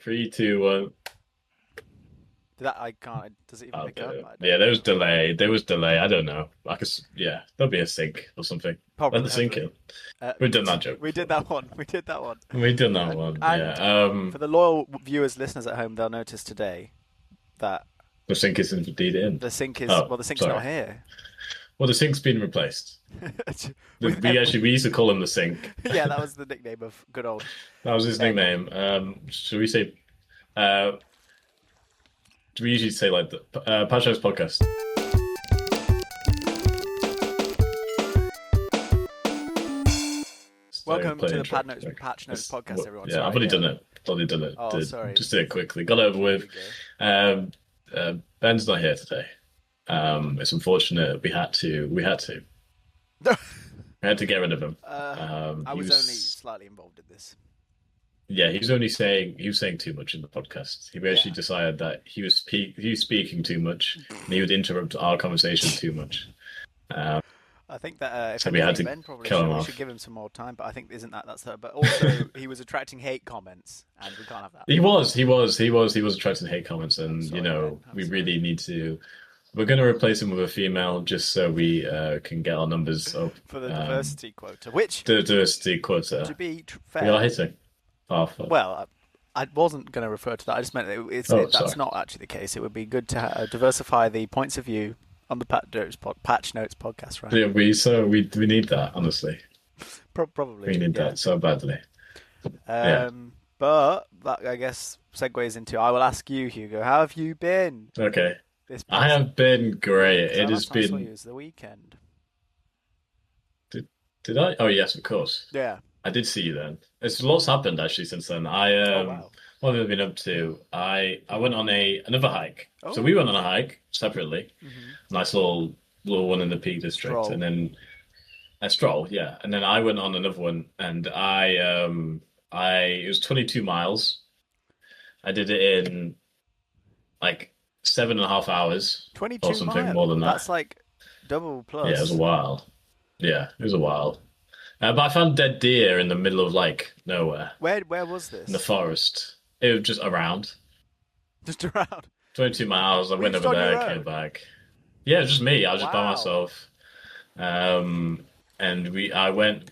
3, 2, 1. I can't. Does it even pick up? Okay. I don't Yeah, there know. was delay. There was delay. I don't know. Yeah, there'll be a sync or something. Let Probably, the sync hopefully. in. We've done that joke We did before. that one. We did that one. We've done that And one. and Yeah. for the loyal viewers, listeners at home, they'll notice today that The sync is indeed in. Oh, the sync's not sorry. here. Well, the sync's been replaced. With We used to call him the sync. yeah, that was the nickname of good old That was his Ben. nickname. Should we say? Uh, do we usually say like the Pacho's podcast? Welcome to the Intro. Patch Notes podcast, everyone. Yeah, Sorry, I've already done it. Already done it. Oh, sorry. Just did it quickly. Got it over with. There Ben's not here today. It's unfortunate. We had to. we go. We had to get rid of him. I He was only slightly involved in this. Yeah, he was saying too much in the podcast. He actually decided that he was speaking too much, and he would interrupt our conversation too much. I think that if So we had anything, to Ben probably kill him we off. should give him some more time. But I think isn't that's her. But also he was attracting hate comments, and we can't have that. He was attracting hate comments, and sorry, you know Ben. I'm we sorry. really need to. We're going to replace him with a female just so we can get our numbers up. For the diversity quota, which The diversity quota. to be We are fair, hitting. Oh, fuck. well, I wasn't going to refer to that. I just meant that's sorry. not actually the case. It would be good to diversify the points of view on the Patch Notes podcast, right? Yeah, we need that honestly. Probably. We need yeah. that so badly. Yeah. But that, I guess, segues into I will ask you, Hugo, how have you been? Okay. This I have been great. So It has last time I saw you been. was the weekend. Did I? Oh yes, of course. Yeah. I did see you then. It's lots happened actually since then. Oh wow. What have I been up to? I went on another hike. So Oh. we went on a hike separately. Mm-hmm. Nice little one in the Peak District, Stroll. and then a stroll, yeah. And then I went on another one, and I it was 22 miles. I did it in like 7.5 hours 22 or something miles. more than that. That's like double plus. Yeah, it was a while. Yeah, it was a while. But I found dead deer in the middle of like nowhere Where was this? in the forest. It was just around. Just around. 22 miles. I Were went you just over on your there, own? came back. Yeah, it was just me. I was just by Wow. myself. And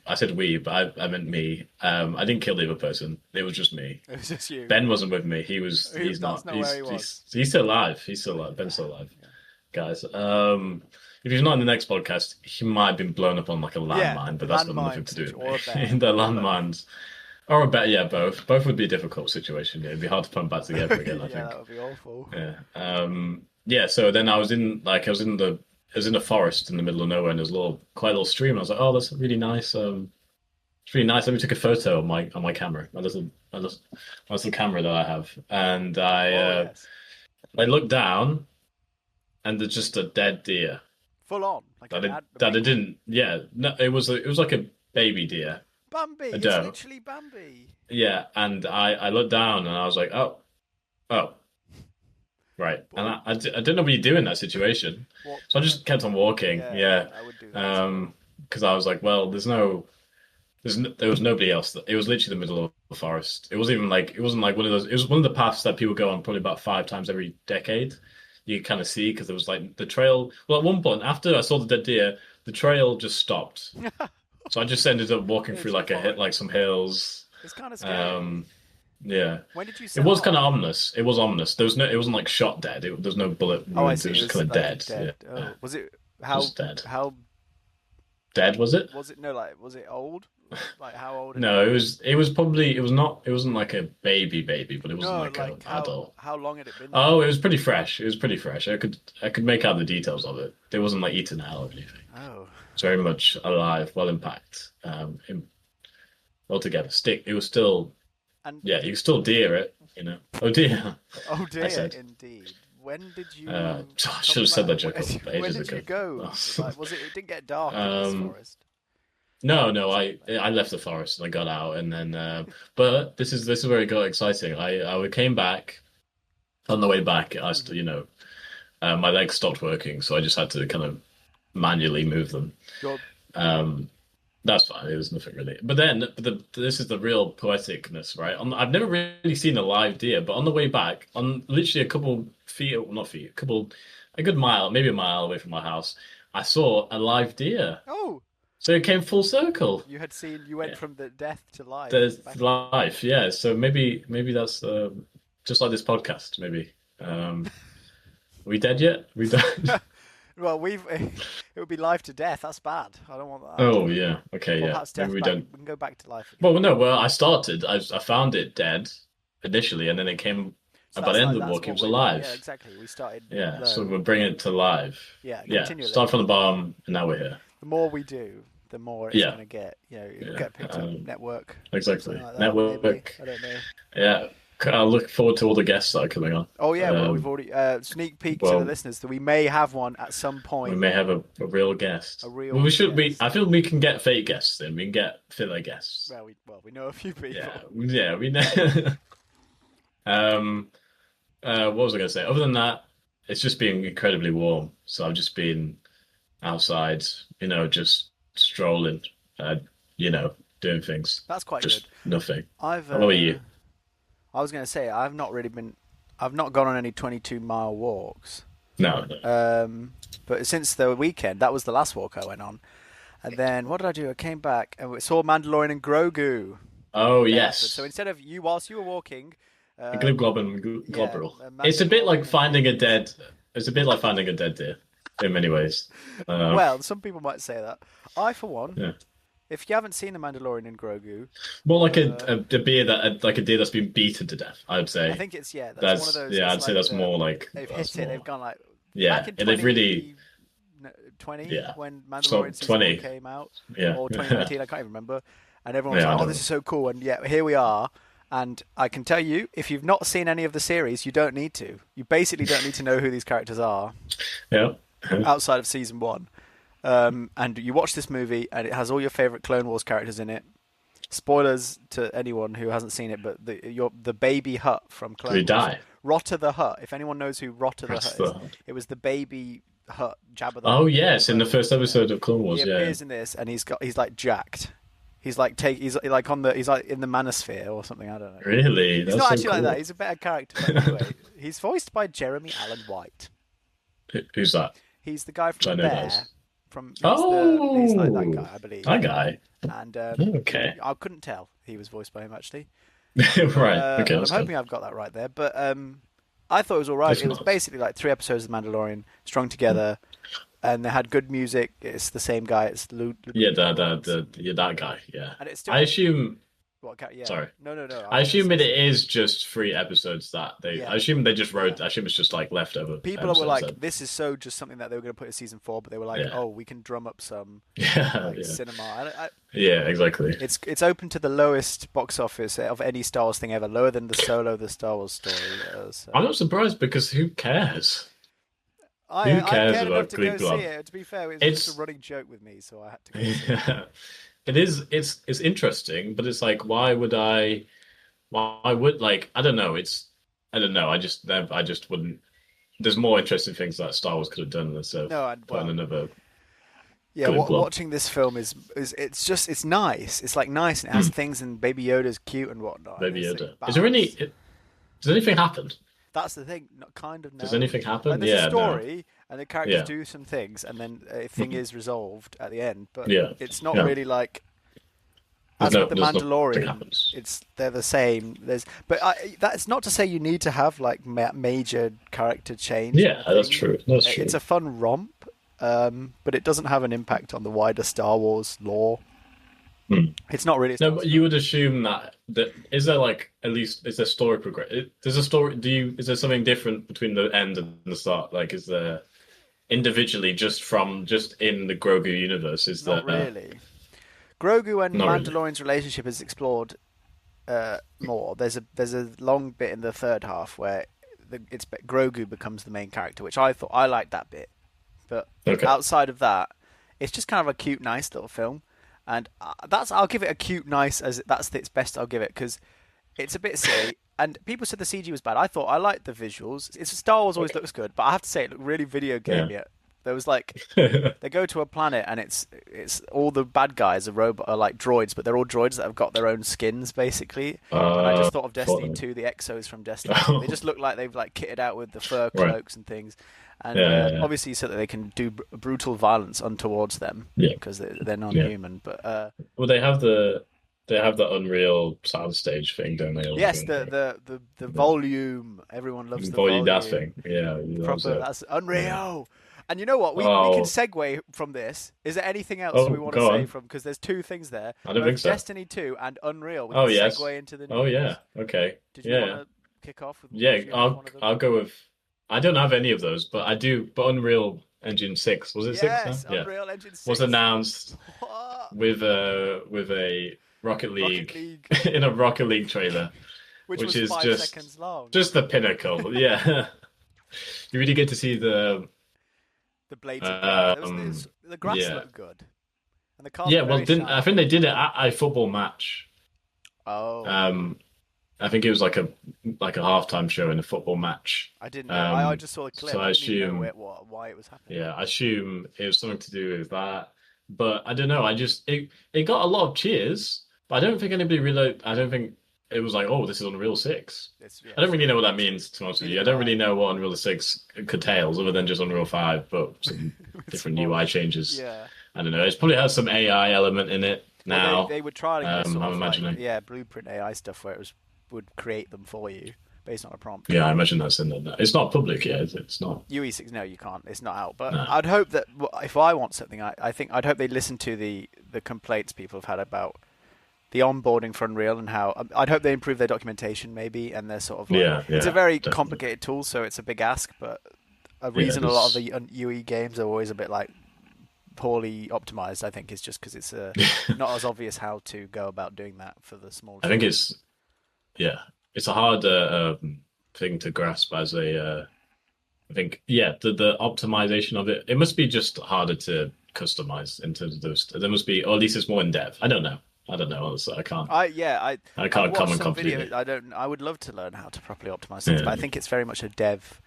I said we, but I meant me. I didn't kill the other person. It was just me. It was just you. Ben wasn't with me. He's That's not. not where he was. He's still alive. He's still alive. Ben's still alive, guys. If he's not in the next podcast, he might have been blown up on like a landmine, but that's got nothing to do with or a me. bear. The landmines. Or a bet, yeah, both. Both would be a difficult situation. Yeah, it'd be hard to put them back together again, I Yeah, think. that would be awful. Yeah. Yeah, so then I was in the forest in the middle of nowhere, and there's quite a little stream. I was like, oh, that's really nice. It's really nice. Let me take a photo on my camera, my little camera that I have, and Yes. I looked down, and there's just a dead deer Full on. Like that a it didn't. Yeah, no, it was like a baby deer. Bambi. a It's doe. literally Bambi. Yeah, and I looked down and I was like, oh, right. And I didn't know what you do in that situation. What? So I just kept on walking. Yeah. I would do that. as well. Because I was like, well, there was nobody else. It was literally the middle of the forest. It wasn't like one of those. It was one of the paths that people go on probably about 5 times every decade. You kind of see because there was like the trail. Well, at one point after I saw the dead deer, the trail just stopped. So I just ended up walking through like some hills. It's kind of scary. Yeah. When did you It set was off? kind of omious. It was ominous. It wasn't like shot dead. There was no bullet wounds. Oh, I see. It was just kind of like dead. Oh, Yeah. was it Just dead. how Dead was it? was it? No, like was it old? Like how old? No, it was probably it wasn't like a baby, but it wasn't No, like an how adult. how long had it been? Oh, it was pretty fresh. It was pretty fresh. I could make out the details of it. It wasn't like eaten out or anything. Oh, It's very much alive, well impact. Altogether, it was still. and Yeah, you can still deer it, you know. Oh dear. oh dear, said. indeed. When did you? I come should have said that back? joke ages When did ago. you go? Like, was it? It didn't get dark in this forest. No, I left the forest and I got out, and then but this is where it got exciting. I came back on the way back. My legs stopped working, so I just had to kind of manually move them. Your Um, That's fine. It was nothing really. This is the real poeticness, right? I've never really seen a live deer, but on the way back, on literally a couple feet, well, not feet, a good mile, maybe a mile away from my house, I saw a live deer. Oh, So it came full circle. you went Yeah. from the death to life There's back again. life, yeah. So maybe that's just like this podcast. Maybe we dead yet? We died. Well, it would be life to death. That's bad. I don't want that. Oh yeah. Okay, Or yeah. perhaps Maybe death we back. don't. We can go back to life again. Well, no. Well, I found it dead initially, and then it came. So By the end of the that's book, it what was we're doing. Yeah, alive. exactly. We started Yeah. So low. we're bringing it to life. Yeah, Yeah. continually. Start from the bottom, and now we're here. The more we do, the more it's Yeah. going to get. It'll Yeah. get picked up. Network, something Exactly. like that. Maybe Network. I don't know. Yeah. I look forward to all the guests that are coming on. Oh yeah, well we've already sneak peek to the Well, listeners that we may have one at some we point. may have a real guest. A Well, real we should be. guest. I feel we can get fake guests in. We can get filler guests. We know a few people. Yeah, yeah, we know. um, what was I going to say? Other than that, it's just been incredibly warm. So I've just been outside, just strolling, uh, doing things. That's quite good. Just nothing. I've. How about you? I was going to say I've not really been. I've not gone on any 22-mile walks. No, no. But since the weekend, that was the last walk I went on. And then what did I do? I came back and we saw Mandalorian and Grogu. Oh, Yeah, yes. so instead of you, whilst you were walking, Glib Glob and yeah, Globberel. It's a bit like finding a dead. It's a bit like finding a dead deer in many ways. Well, some people might say that. I, for one, Yeah. if you haven't seen the Mandalorian and Grogu, More like a beer like a deer that's been beaten to death, I would say. I think it's that's one of those. Yeah, it's I'd say like that's more like they've that's hit it. more. They've gone like Yeah, back in and they've really 20 yeah. when So Mandalorian season 20, 1 came out, yeah, or 2019. I can't even remember. And everyone was yeah, I like, "Oh, don't this know. is so cool!" And yeah, here we are. And I can tell you, if you've not seen any of the series, you don't need to. You basically don't need to know who these characters are Yeah, outside of season 1. And you watch this movie, and it has all your favorite Clone Wars characters in it. Spoilers to anyone who hasn't seen it, but the baby Hutt from Clone we Wars, die. Rotter the Hutt. If anyone knows who Rotter the That's Hutt is, the. it was the baby Hutt, Jabba the Oh Hutt. yes, in the first episode of Clone Wars. He Yeah, appears in this, and he's like jacked. He's like he's like in the manosphere or something. I don't know. really. He's That's not so actually like cool. that. He's a better character. But anyway, he's voiced by Jeremy Allen White. Who's that? He's the guy Which I from know Bear. those. He's like that Oh, guy, I believe. that guy. And Okay, I couldn't tell he was voiced by him actually. right. Okay, And I'm that's hoping good. I've got that right there. But I thought it was all right. If It was not, basically like 3 episodes of Mandalorian strung together, and they had good music. It's the same guy. It's Luke. yeah, that guy. Yeah, And it's still I assume. yeah. Sorry. No. I assume it is just 3 episodes that they. Yeah. I assume they just wrote. Yeah. I assume it's just like leftover. People were episodes like, that- "This is so just something that they were going to put in season 4," but they were like, Yeah. "Oh, we can drum up some yeah, yeah, cinema." yeah, exactly. It's open to the lowest box office of any Star Wars thing ever, lower than the Solo, the Star Wars story. So. I'm not surprised because who cares? I who cares cared about enough to go Glee Club? see it. To be fair, it's It's- just a running joke with me, so I had to go see it. Yeah. It is. It's interesting, but it's like, why would I? Why would like? I don't know. I don't know. I just wouldn't. There's more interesting things that Star Wars could have done instead of No, and putting another. yeah, Glee Club. watching this film is it's nice. It's like nice, and it has things, and Baby Yoda's cute and whatnot. and Baby it's, Yoda. like, Is there any? balanced. Does anything happen? That's the thing. Not kind of. No. Does anything happen? Like, there's Yeah, a story, and the characters Yeah. do some things, and then a thing is resolved at the end. But Yeah. it's not Yeah. really like There's as with the nothing Mandalorian. happens. They're the same. That's not to say you need to have like major character change. Yeah, that's thing. true. That's true. It's a fun romp, but it doesn't have an impact on the wider Star Wars lore. It's not really. A Star No, Wars but you would assume that is there like at least is there story progress? There's a story. Is there something different between the end and the start? Like, is there individually just in the Grogu universe? Is Not there really. Grogu and Not really. Mandalorian's relationship is explored more. There's a long bit in the third half where Grogu becomes the main character, which I liked that bit. But Okay. outside of that, it's just kind of a cute, nice little film, and I'll give it a cute, nice as that's its best. I'll give it because it's a bit silly. And people said the CG was bad. I liked the visuals. It's Star Wars always looks good, but I have to say it looked really video game There was like they go to a planet and it's all the bad guys are like droids, but they're all droids that have got their own skins basically. And I just thought of Destiny Fortnite. 2, the Exos from Destiny 2. They just look like they've like kitted out with the fur Right. cloaks and things, and Yeah, obviously so that they can do brutal violence untowards them yeah, because they're yeah. non-human. But Well, they have the Unreal soundstage thing, don't they? Or yes, whatever. the volume. Everyone loves the Volume that volume. thing. Yeah, he loves Proper. it. That's Yeah. unreal. And you know what? We can Oh, segue from this. Is there anything else oh, we want to go say on. from? Because there's two things there, I don't think both so. Destiny 2 and Unreal. We can Oh, yes. segue into the Oh, yeah. news. Okay. Did you want Yeah. to kick off with Yeah, if you have I'll one of them? I'll go with. I don't have any of those, but I do. But Unreal Engine 6, was it 6 now? Yes, Yeah, Unreal Engine was 6. announced What? with a Rocket Rocket League League, in a Rocket League trailer, which which was is 5 seconds long. just the pinnacle. Yeah, you really get to see the The blades of grass. The grass yeah, looked good, and the cars yeah. were Well, very didn't I think shiny. they did it at a football match? Oh, Um, I think it was like a halftime show in a football match. I didn't know. I just saw the So clip. I I didn't even know assume, why it was happening. yeah, I assume it was something to do with that. But I don't know. It got a lot of cheers, but I don't think anybody really. I don't think it was like, oh, this is Unreal 6. Yeah, I don't really know what that means, to be honest with you. neither I do don't really I. know what Unreal 6 curtails other than just Unreal 5, but some With different smaller. UI changes. Yeah. I don't know. It's probably has some AI element in it Well, now. they were trying to sort I'm of like imagining. blueprint AI stuff where would create them for you based on a prompt. Yeah, I imagine that's in there. It's not public yet, is it? It's not. UE6, no, you can't. It's not out. But No. I'd hope that if I want something, I think I'd hope they listen to the complaints people have had about the onboarding for Unreal and how I'd hope they improve their documentation maybe and they're sort of like Yeah, it's a yeah, very definitely. complicated tool, so it's a big ask. But a Yeah, reason a lot of the UE games are always a bit like poorly optimized, I think, is just because it's not as obvious how to go about doing that for the small I think teams. yeah, it's a hard thing to grasp as a. I think yeah, the optimization of it. It must be just harder to customize in terms of those. There must be, or at least it's more in depth. I don't know. I don't know. Honestly, I can't. I I I've can't watched comment some completely. videos. I would love to learn how to properly optimize things, but I Yeah, think it's very much a dev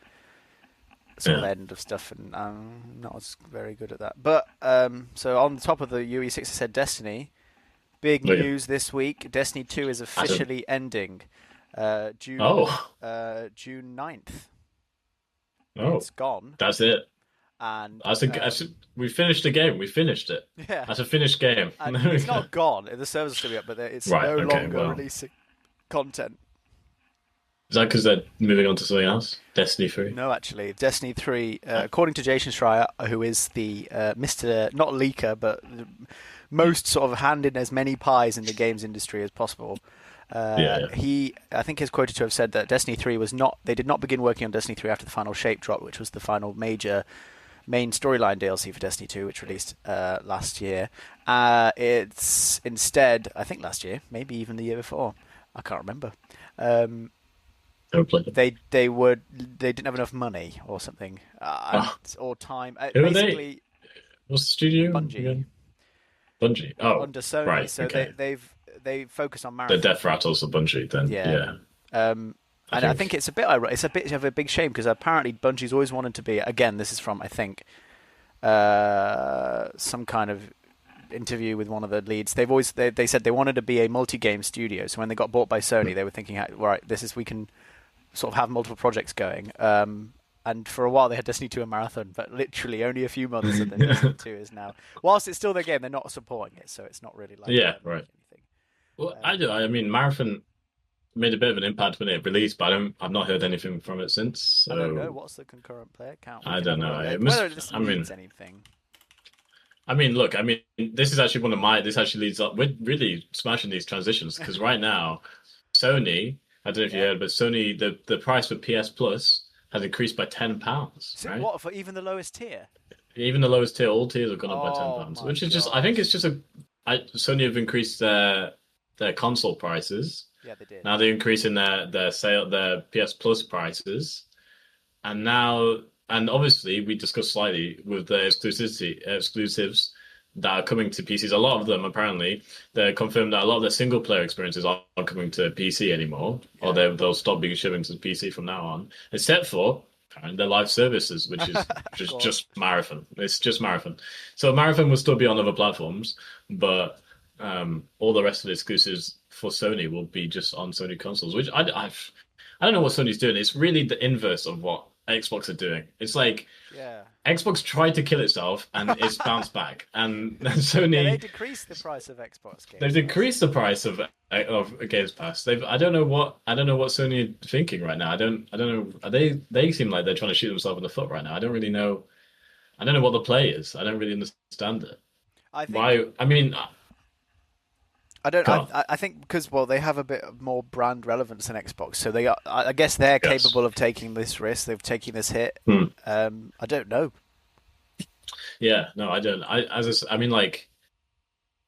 sort of yeah. end of stuff, and I'm not as very good at that. But so on the top of the UE6, I said Destiny. Big Look at news this week: Destiny 2 is Adam. officially ending June Oh, June 9th. oh, It's gone, that's it. and We finished the game. We finished it. yeah, That's a finished game. and There we it's go. not gone. The servers are still up, but it's Right. no Okay. longer Well, releasing content. is that because they're moving on to something else? Destiny 3. No, actually, Destiny 3, according to Jason Schreier, who is the Mr. not leaker, but the most sort of hand in as many pies in the games industry as possible. Yeah. Yeah. I think, is quoted to have said that Destiny 3 was not. They did not begin working on Destiny 3 after the final shape drop, which was the final major main storyline DLC for Destiny 2, which released last year. It's instead, I think last year, maybe even the year before. I can't remember. Um, Don't play them. they didn't have enough money or something, Oh, or time. who are they? Basically, What's the studio Bungie again? Bungie. Oh, under Sony, right. so Okay. they focus on The Marathon. Death Rattles of Bungie. Then Yeah, yeah, I and I think. think it's a bit it's a bit of a big shame because apparently Bungie's always wanted to be. Again, this is from I think some kind of interview with one of the leads. They said they wanted to be a multi-game studio. So when they got bought by Sony, they were thinking, right, we can sort of have multiple projects going. And for a while they had Destiny 2 and Marathon, but literally only a few months and then Destiny 2 is now. Whilst it's still their game, they're not supporting it, so it's not really like Yeah, right. anything. Well, I do. I mean, Marathon made a bit of an impact when it released, but I've not heard anything from it since. I don't know So what's the concurrent player count. We I can don't have a know. look. It Whether must. this I mean, means anything. look. I mean, this is actually one of my. This actually leads up. We're really smashing these transitions because right now, Sony. I don't know if you Yeah. heard, but Sony the price for PS Plus has increased by £10. So Right? what for even the lowest tier? Even the lowest tier, all tiers have gone up by ten Oh pounds, my which is just. I god. think it's just a. Sony have increased their console prices. Yeah, they did. Now they're increasing their PS Plus prices, and now and obviously we discussed slightly with the exclusives that are coming to PCs. A lot of them apparently they're confirmed that a lot of their single player experiences aren't coming to PC anymore, or Yeah. they'll stop being shipping to PC from now on, except for and their live services, which is Of just course. just Marathon. It's just Marathon. So Marathon will still be on other platforms, but all the rest of the exclusives for Sony will be just on Sony consoles, which I don't know what Sony's doing. It's really the inverse of what Xbox are doing. It's like Yeah. Xbox tried to kill itself and it's bounced back, and Yeah, they Sony decreased the price of Xbox they've Games Pass. decreased the price of Games Pass. They've I don't know what Sony are thinking right now. I don't know. They seem like they're trying to shoot themselves in the foot right now. I don't really know. I don't know what the play is. I don't really understand it. I think Why? I mean, I don't. go on. I think because well, they have a bit of more brand relevance than Xbox, so they are. I guess they're Yes. capable of taking this risk. They've taken this hit. Hmm. I don't know. Yeah. No, I don't. I mean, like,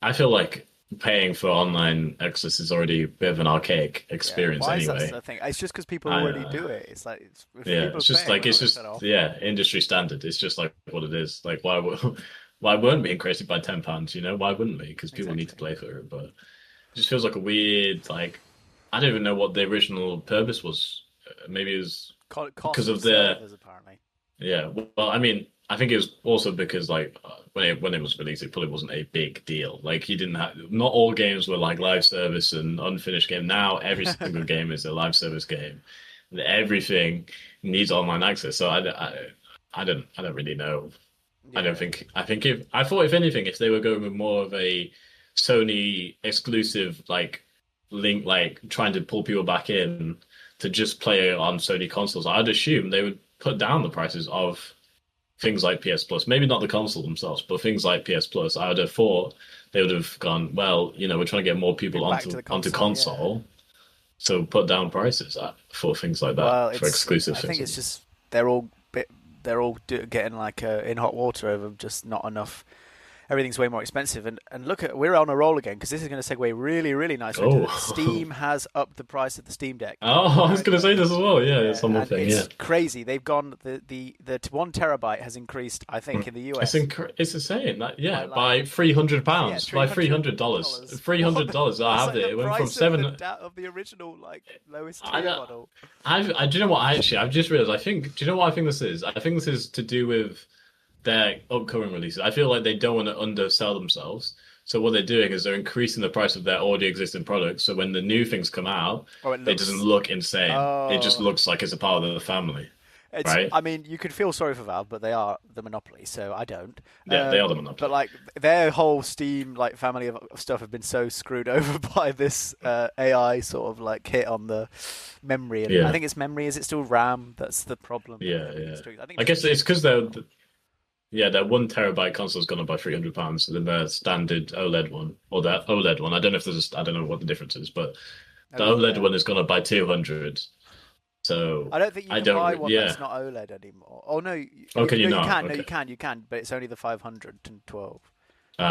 I feel like paying for online access is already a bit of an archaic Yeah, experience why is that anyway. the thing? It's just because people I already do it. It's like if Yeah, people it's are just paying, like we're not it's going to turn just it off. yeah, industry standard. It's just like what it is. Like why weren't we increased by £10? You know, why wouldn't we? Because people need to Exactly. play for it. But it just feels like a weird like I don't even know what the original purpose was. Maybe it was because Cost of of their servers, apparently. yeah. Well, I mean, I think it was also because like when it was released, it probably wasn't a big deal. Like you didn't have not all games were like live service and unfinished game. Now every single game is a live service game. And everything needs online access. So I don't really know. I don't Yeah. think I think if I thought if anything, if they were going with more of a Sony exclusive like link, like trying to pull people back in to just play on Sony consoles, I'd assume they would put down the prices of things like PS Plus. Maybe not the console themselves, but things like PS Plus. I would have thought they would have gone, well, you know, we're trying to get more people Bring back to the onto console. Yeah. console, so put down prices for things like that Well, for it's. exclusive I things. think it's just they're all bit. They're all getting like in hot water over just not enough. Everything's way more expensive. And look at we're on a roll again because this is going to segue really nicely into Oh, that. Steam has upped the price of the Steam Deck oh, in I was going to America. say this as well. Yeah, it's Yeah, one more and thing. Yeah. it's crazy. They've gone the 1 terabyte has increased. I think in the US It's insane. That by yeah, like by £300, three by hundred $300, dollars. $300. I It's have like it. the It went from price of seven. of the original like lowest I tier don't. model. Do you know what? I've just realized. I think. Do you know what I think this is? I think this is to do with their upcoming releases. I feel like they don't want to undersell themselves. So what they're doing is they're increasing the price of their already existing products. So when the new things come out, Oh, it it doesn't looks. look insane. It just Oh, looks like it's a part of the family, it's. right? I mean, you could feel sorry for Valve, but they are the monopoly, so I don't. Yeah, they are the But monopoly. like their whole Steam like family of stuff have been so screwed over by this AI sort of like hit on the memory, and I Yeah, think it's memory. Is it still RAM? That's the problem. I yeah, think yeah. it's still, I think I it's guess it's chips. because yeah, their 1 terabyte console's gone up by £300 than their standard OLED one or their OLED one. I don't know if I don't know what the difference is, but Oh the OLED yeah. one has gone up by 200. So I don't think you I can buy don't. one Yeah. that's not OLED anymore. Oh no, Oh, can you no, you not? can. No, you Okay. can. You can, but it's only the 512.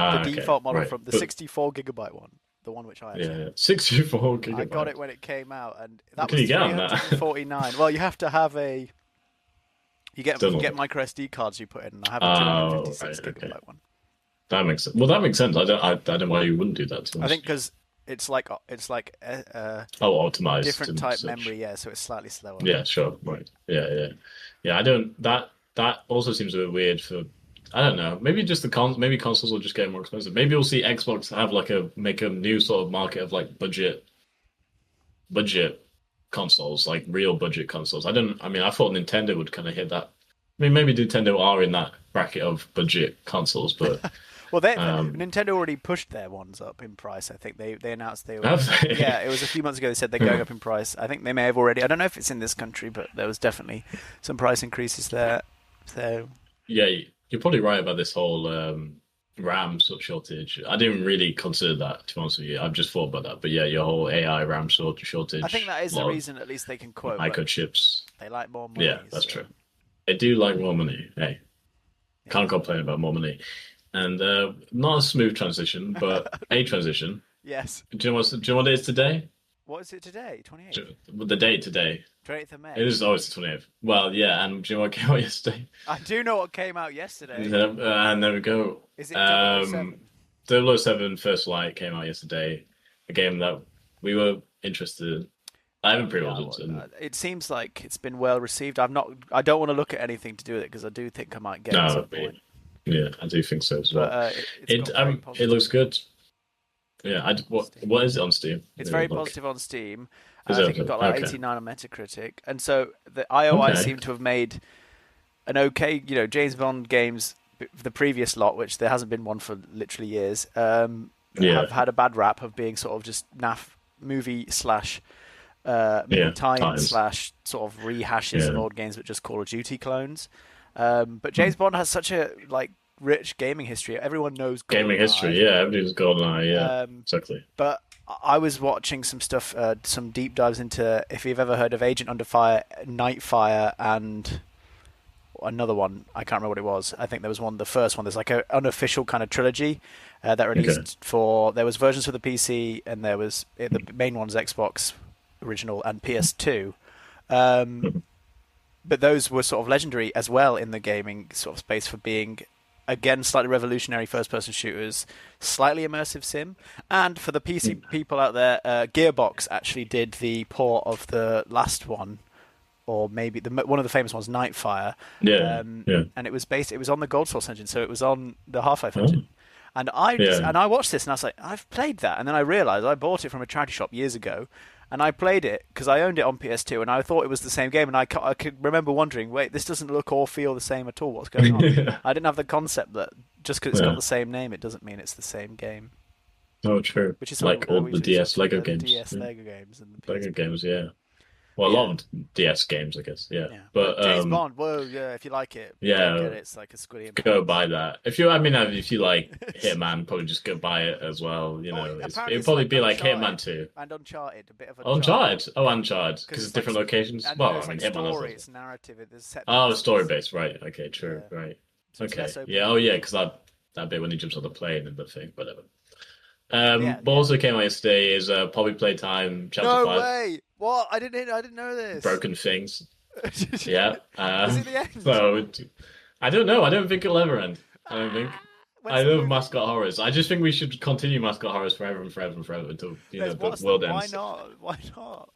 The Ah, okay. default model Right. from the But 64 gigabyte one, the one which I yeah, have. yeah. 64 I got gigabyte. it when it came out, and What that can was you get on that? 349. Well, you have to have a you Still can not get much. micro SD cards you put in, and I have a Oh, 256 right. Okay. gigabyte one. That makes sense. Well, that makes sense. I don't know why you wouldn't do that to I think us. because it's like a Oh, optimized different and type such. memory, yeah, so it's slightly slower. Yeah, sure. Right. Yeah, yeah. Yeah, I don't that also seems a bit weird for I don't know. Maybe just maybe consoles will just get more expensive. Maybe we'll see Xbox have like a make a new sort of market of like budget consoles, like real budget consoles. I mean I thought Nintendo would kind of hit that. I mean maybe Nintendo are in that bracket of budget consoles, but Well, um Nintendo already pushed their ones up in price. I think they announced they were. have Yeah, they? it was a few months ago. They said they're going up in price. I think they may have already. I don't know if it's in this country, but there was definitely some price increases there. So Yeah, you're probably right about this whole RAM shortage. I didn't really consider that, to be honest with you. I've just thought about that. But yeah, your whole AI RAM I think shortage, that is a the lot of reason. At least they can quote, but microchips. they like more Yeah, money. that's So true. They do like more money. Hey, can't yeah. complain about more money. And not a smooth transition, but a transition. Yes. Do you know what it is today? What is it today? 28th. The date today. 28th of It May. is always the 20th. Well, yeah, and do you know what came out yesterday? I do know what came out yesterday. And there we go. Is it 007? 007 First Light came out yesterday. A game that we were interested in. I haven't Yeah, pre-ordered, well, and it seems like it's been well received. I've not. I don't want to look at anything to do with it because I do think I might get it at some no, point. yeah, I do think so as But well. it's got very It looks positive good. Yeah, reviews on Steam. what is it on Steam? It's Let me very look. positive on Steam, and Is I it think it okay? got like Okay. 89 on Metacritic. And so the IOI Okay. seem to have made an okay, James Bond games, the previous lot, which there hasn't been one for literally years, Yeah, have had a bad rap of being sort of just naff movie slash movie yeah. tie-in Times. slash sort of rehashes of Yeah. old games, but just Call of Duty clones. But Hmm. James Bond has such a like rich gaming history. Everyone knows Gaming GoldenEye. history. Yeah, everybody's GoldenEye. Yeah, Um, exactly. but I was watching some stuff, some deep dives into if you've ever heard of Agent Under Fire, Nightfire, and another one. I can't remember what it was. I think there was one, the first one. There's like an unofficial kind of trilogy that Okay. released for. There was versions for the PC, and there was the main one's Xbox original and PS2. Um, Mhm. but those were sort of legendary as well in the gaming sort of space for being again slightly revolutionary first-person shooters, slightly immersive sim, and for the PC people out there, Gearbox actually did the port of the last one, or maybe one of the famous ones, Nightfire, Yeah, yeah. and it was based. It was on the Gold Source engine, so it was on the Half-Life Oh, engine. yeah. And I watched this and I was like, I've played that, and then I realised I bought it from a charity shop years ago, and I played it because I owned it on PS2, and I thought it was the same game, and I could remember wondering, wait, this doesn't look or feel the same at all. What's going on? I didn't have the concept that just because it's got Yeah. the same name, it doesn't mean it's the same game. Oh, true. Which is something Like that all the we've sort of DS talked Lego about, the games. DS Yeah. Lego games and the Lego PSP. games, yeah. Well, a Yeah, lot of DS games, I guess. Yeah. yeah. But But James Bond, whoa, yeah, if you like it, go yeah, get it. It's like a squillion go pounds. buy that. If you like Hitman, probably just go buy it as well. You Oh, know, apparently it'd it's probably like be like Hitman Uncharted 2. and Uncharted, a bit of Uncharted. Uncharted. Oh, Uncharted. Because Because it's it's like, different locations. and Well, it's I mean, like Hitman is story, also. it's narrative, there's set Oh, story pieces. based, right? Okay, true, Yeah, right. so it's Okay, less open yeah. Oh, world. yeah, because that bit when he jumps on the plane and the thing, whatever. Yeah, What yeah. also came out yesterday is Poppy Playtime Chapter No 5, way! What? I didn't know this. Broken Things. Yeah. Is it the end? So I don't know. I don't think it'll ever end. I don't think. When's I the love movie? mascot horrors. I just think we should continue mascot horrors forever and forever and forever until the What's the? world Why ends. not? Why not?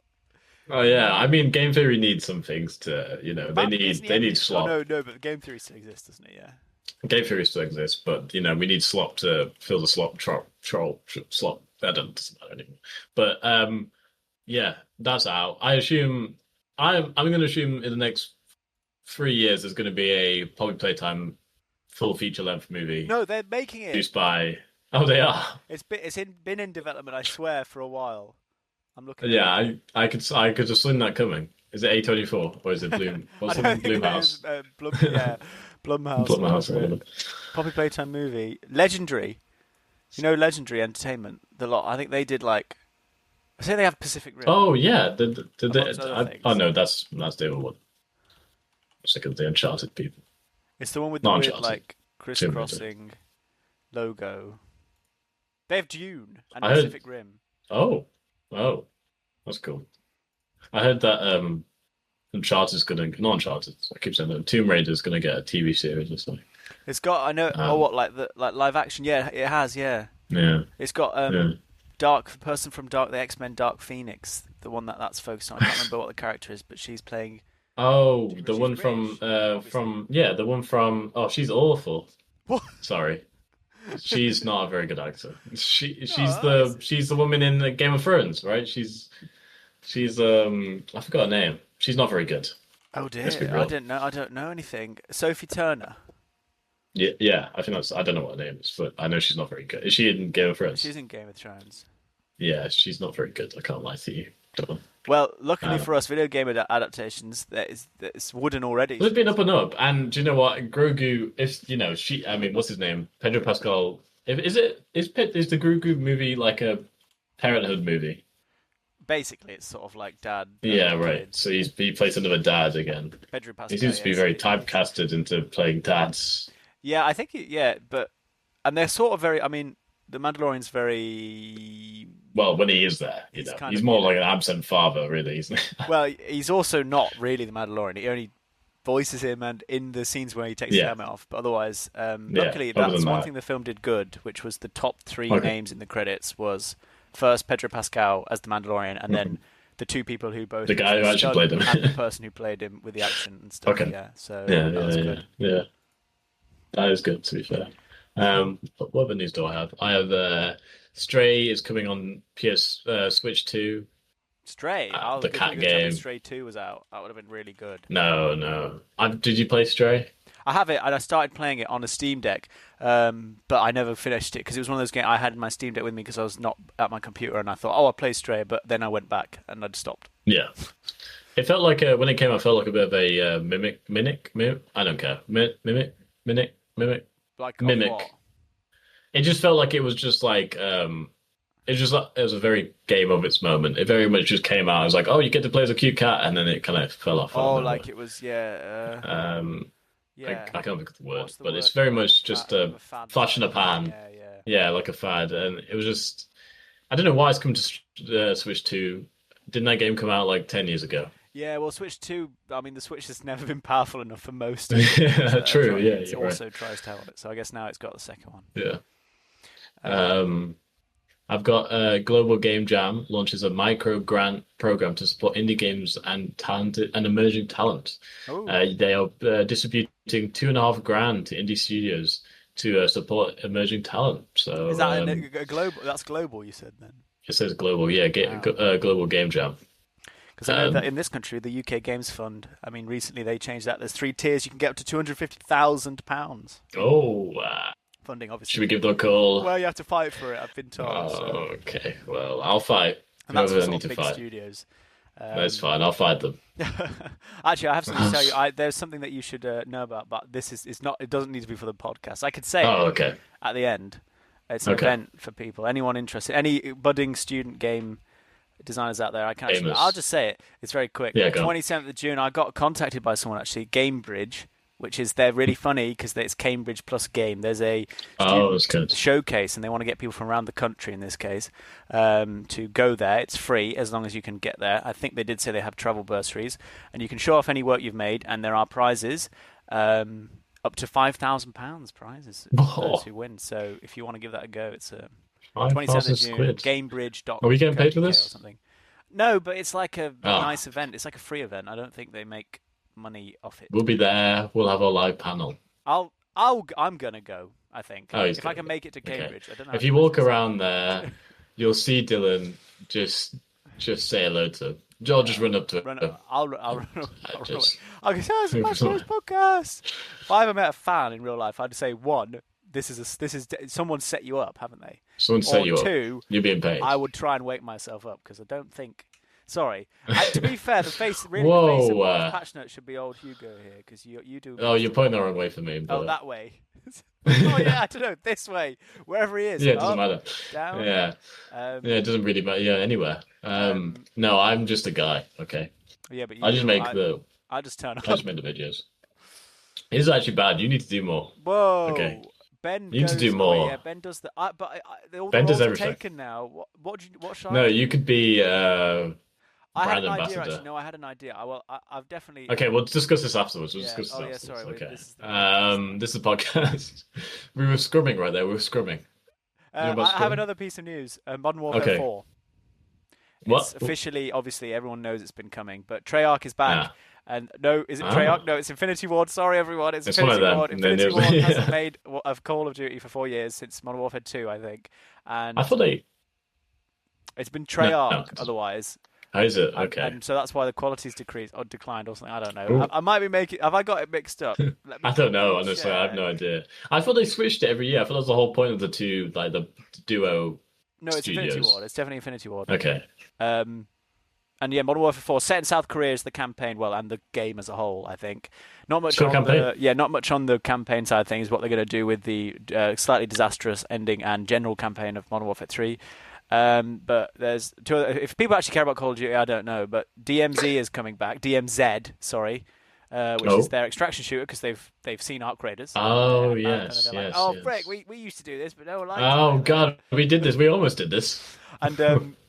Oh yeah, I mean, game theory needs some things to Isn't he they need ended? Oh slop. no, no, but the game theory still exists, doesn't it? Yeah. Game theory still exists, but we need slop to fill the slop. I don't doesn't matter anymore. But yeah, that's out. I'm going to assume in the next 3 years there's going to be a Poppy Playtime full feature length movie No, they're making it. produced by. Oh, they are. Been in development, I swear, for a while. I'm looking at Yeah, it. I could just seen that coming. Is it A24 or is it Bloom? I What's the don't think Bloomhouse? there's Blumhouse, Blumhouse or whatever. whatever. Poppy Playtime movie, Legendary. You know, Legendary Entertainment. The lot. I think they did like. I say they have Pacific Rim, Oh yeah, amongst other oh things. no, that's the other one. I'm sick of the Uncharted people. It's the one with the Not weird Uncharted. like crisscrossing logo. They have Dune and I heard. Pacific Rim. Oh, oh, that's cool. I heard that Uncharted's gonna not Uncharted. I keep saying that Tomb Raider's gonna get a TV series or something. It's got I know. Oh, Um, what like the like live action? Yeah, it has. Yeah, yeah, it's got yeah. Dark the person from Dark the X-Men Dark Phoenix, the one that's focused on. I can't remember what the character is, but she's playing. Oh, She's the one from rich, obviously. the one from oh, she's awful. What? Sorry, she's not a very good actor. No, She's the woman in Game of Thrones, right? She's I forgot her name. She's not very good. oh Let's be dear, I real. didn't know. I don't know anything. Sophie Turner. Yeah, yeah. I think that's I don't know what her name is, but I know she's not very good. Is she in Game of Thrones? She's in Game of Thrones. Yeah, she's not very good. I can't lie to you. Don't know. Well, luckily Um, for us, video game adaptations, that's wooden already. well, it's been up and up, and do you know what? Grogu is, she. I mean, what's his name? Pedro Pascal. Is the Grogu movie like a parenthood movie? Basically, it's sort of like Dad. Yeah, right. Kids. So he plays another dad again. Pedro He Pascal. seems to be Yes, very typecasted into playing dads. yeah, I think yeah, but and they're sort of very. I mean, the Mandalorian's very. Well, when he is there, He's kind he's of more like an absent father, really, isn't he? well, he's also not really the Mandalorian. He only voices him and in the scenes where he takes the Yeah, helmet off. But otherwise, yeah. luckily, Other that's than one that, thing the film did good, which was the top three okay. names in the credits was first Pedro Pascal as the Mandalorian, and then the two people who both The was guy the who actually played stunt and the him. person who played him with the action and stuff. Okay. Yeah, so Yeah, that yeah, was yeah, good. yeah. That is good, to be fair. What other news do I have? I have Stray is coming on PS Switch 2. Stray. I was The good. You were cat going to tell me game. Stray 2 was out. That would have been really good. No, no. Did you play Stray? I have it, and I started playing it on a Steam Deck, but I never finished it because it was one of those games I had my Steam Deck with me because I was not at my computer, and I thought, oh, I'll play Stray, but then I went back and I'd stopped. Yeah. It felt like when it came out, it felt like a bit of a mimic. I don't care. Like of Mimic. what? It just felt like it was just like it was a very game of its moment. It very much just came out. It was like, oh, you get to play as a cute cat, and then it kind of fell off. Oh, like it was, I yeah. can't think of the word, What's the but word? it's very Like much just a fad. flash in a pan. Yeah, yeah. Yeah, like a fad, and it was just I don't know why it's come to Switch 2. Didn't that game come out like 10 years ago? Yeah, well, Switch 2, I mean, the Switch has never been powerful enough for most. Yeah, true. Yeah, it you're also right. tries to hold it, so I guess now it's got the second one. Yeah. I've got Global Game Jam launches a micro grant program to support indie games and talented and emerging talent. Oh, They are distributing 2.5 grand to indie studios to support emerging talent. So is that a global? That's global, you said then. it says global, yeah, Global Game Jam. Because I know that in this country, the UK Games Fund, I mean, recently they changed that. There's 3 tiers. You can get up to £250,000 Oh, funding, obviously. should we give them a call? Well, you have to fight for it, I've been told. Oh, So. okay. Well, I'll fight. And that's Whoever for I sort need of to big fight. studios. That's fine. I'll fight them. Actually, I have something to tell you. There's something that you should know about, but this is not. It doesn't need to be for the podcast. I could say Oh, it okay. at the end. It's an Okay. event for people, anyone interested, any budding student game designers out there. I can actually, Gamers. I'll just say it. It's very quick. Yeah, go on. 27th of June, I got contacted by someone actually, Gamebridge, which is they're really funny because it's Cambridge plus game. There's a Oh, that's student good. showcase, and they want to get people from around the country in this case to go there. It's free as long as you can get there. I think they did say they have travel bursaries, and you can show off any work you've made, and there are prizes. Up to £5,000 prizes for those who win. So if you want to give that a go, it's 27th of June, £5,000. Gamebridge.co.uk Are we getting paid for or this? something. No, but it's like a Oh. nice event. It's like a free event. I don't think they make money off it. We'll be there. We'll have our live panel. I'm gonna go. I think Oh, he's if I gonna can go. make it to Okay. Cambridge. I don't know. If you walk around there, you'll see Dylan. Just say hello to him. I'll just run up to Run, him. I'll run. I'll just- I'll go. Oh, it's my first podcast. If I ever met a fan in real life, I'd say one. This is someone set you up, haven't they? Someone set Or you up. two, You're being paid. I would try and wake myself up because I don't think. Sorry. To be fair, the face of Whoa, most passionate should be old Hugo here because you do. Oh, you're pointing the wrong way for me. Oh, But... that way. Oh yeah, I don't know. This way, wherever he is. Yeah, it doesn't Up, matter. Down. Yeah, yeah, it doesn't really matter. Yeah, anywhere. No, I'm just a guy. Okay, Yeah, but I just turn I up. just make the videos. It is actually bad. You need to do more. Whoa. Okay. Ben You need to goes, do oh, more. yeah, Ben does the. But all the Ben does roles are everything. taken now. What should No, I? you could be I had brand an idea ambassador. actually. No, I had an idea. I've definitely. Okay, we'll discuss this afterwards. We'll Yeah. discuss this Oh, yeah, afterwards. sorry, Okay. this is the podcast. This is a podcast. We were scrumming right there. We were scrumming. You know about I have scrumming? another piece of news. Modern Warfare Okay. 4. What? It's officially, obviously, everyone knows it's been coming, but Treyarch is back. Ah. And no, is it Ah. Treyarch? No, it's Infinity Ward. Sorry, everyone. It's It's one of Infinity them. Ward. No, Infinity no, Ward yeah. hasn't made a Call of Duty for 4 years since Modern Warfare 2, I think. And I thought they. it's been Treyarch No. otherwise. How is it? And, Okay. and so that's why the quality's decreased or declined or something. I don't know. Ooh. I might be making. Have I got it mixed up? Let me I don't know. Honestly, I have check. no idea. I thought they switched it every year. I thought that was the whole point of the two, like the duo. No, it's Infinity Studios. Ward. It's definitely Infinity Ward. Okay. And yeah, Modern Warfare 4 set in South Korea is the campaign, well, and the game as a whole. I think not much Still on campaign? not much on the campaign side of things. What they're going to do with the slightly disastrous ending and general campaign of Modern Warfare 3. But there's two other, if people actually care about Call of Duty, I don't know. But DMZ is coming back. DMZ, sorry, which is their extraction shooter because they've seen Arc Raiders. Oh, And yes, they're like, yes, oh, yes. frick, we used to do this, but no one liked Oh it. God, we did this. We almost did this. And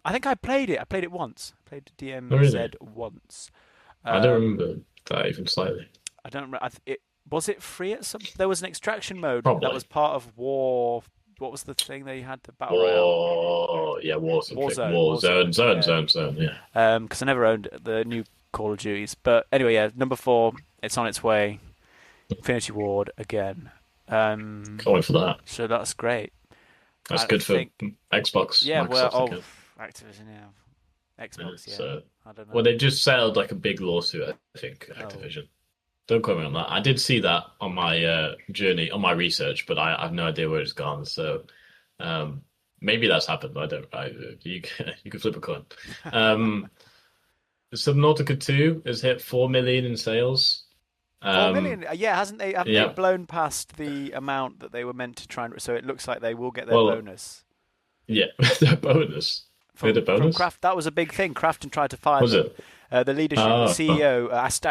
I think I played it. I played it once. I played DMZ Oh, really? once. I don't remember that even slightly. I don't remember. Was it free at some? There was an extraction mode Probably. that was part of what was the thing they had? The battle royale. War, yeah, war something, Warzone. Yeah. zone, yeah. Because I never owned the new Call of Duties. But anyway, yeah, number 4, it's on its way. Infinity Ward again. Can't wait for that. So that's great. That's I good for think, Xbox, yeah, well, Microsoft, I guess. Activision, yeah, Yeah, Xbox, yeah. so, I don't well, know. they just settled like a big lawsuit, I think, Oh, Activision. Don't quote me on that. I did see that on my journey, on my research, but I have no idea where it's gone. So um, maybe that's happened. I don't. You you can flip a coin. Um, Subnautica 2 has hit 4 million in sales. 4 million. Um, Yeah, haven't they yeah. blown past the amount that they were meant to try and? So it looks like they will get their Well, bonus yeah. The bonus. They had a from bonus. Kraft. That was a big thing. Krafton tried to fire Was them. it? The leadership, the Oh, CEO, asked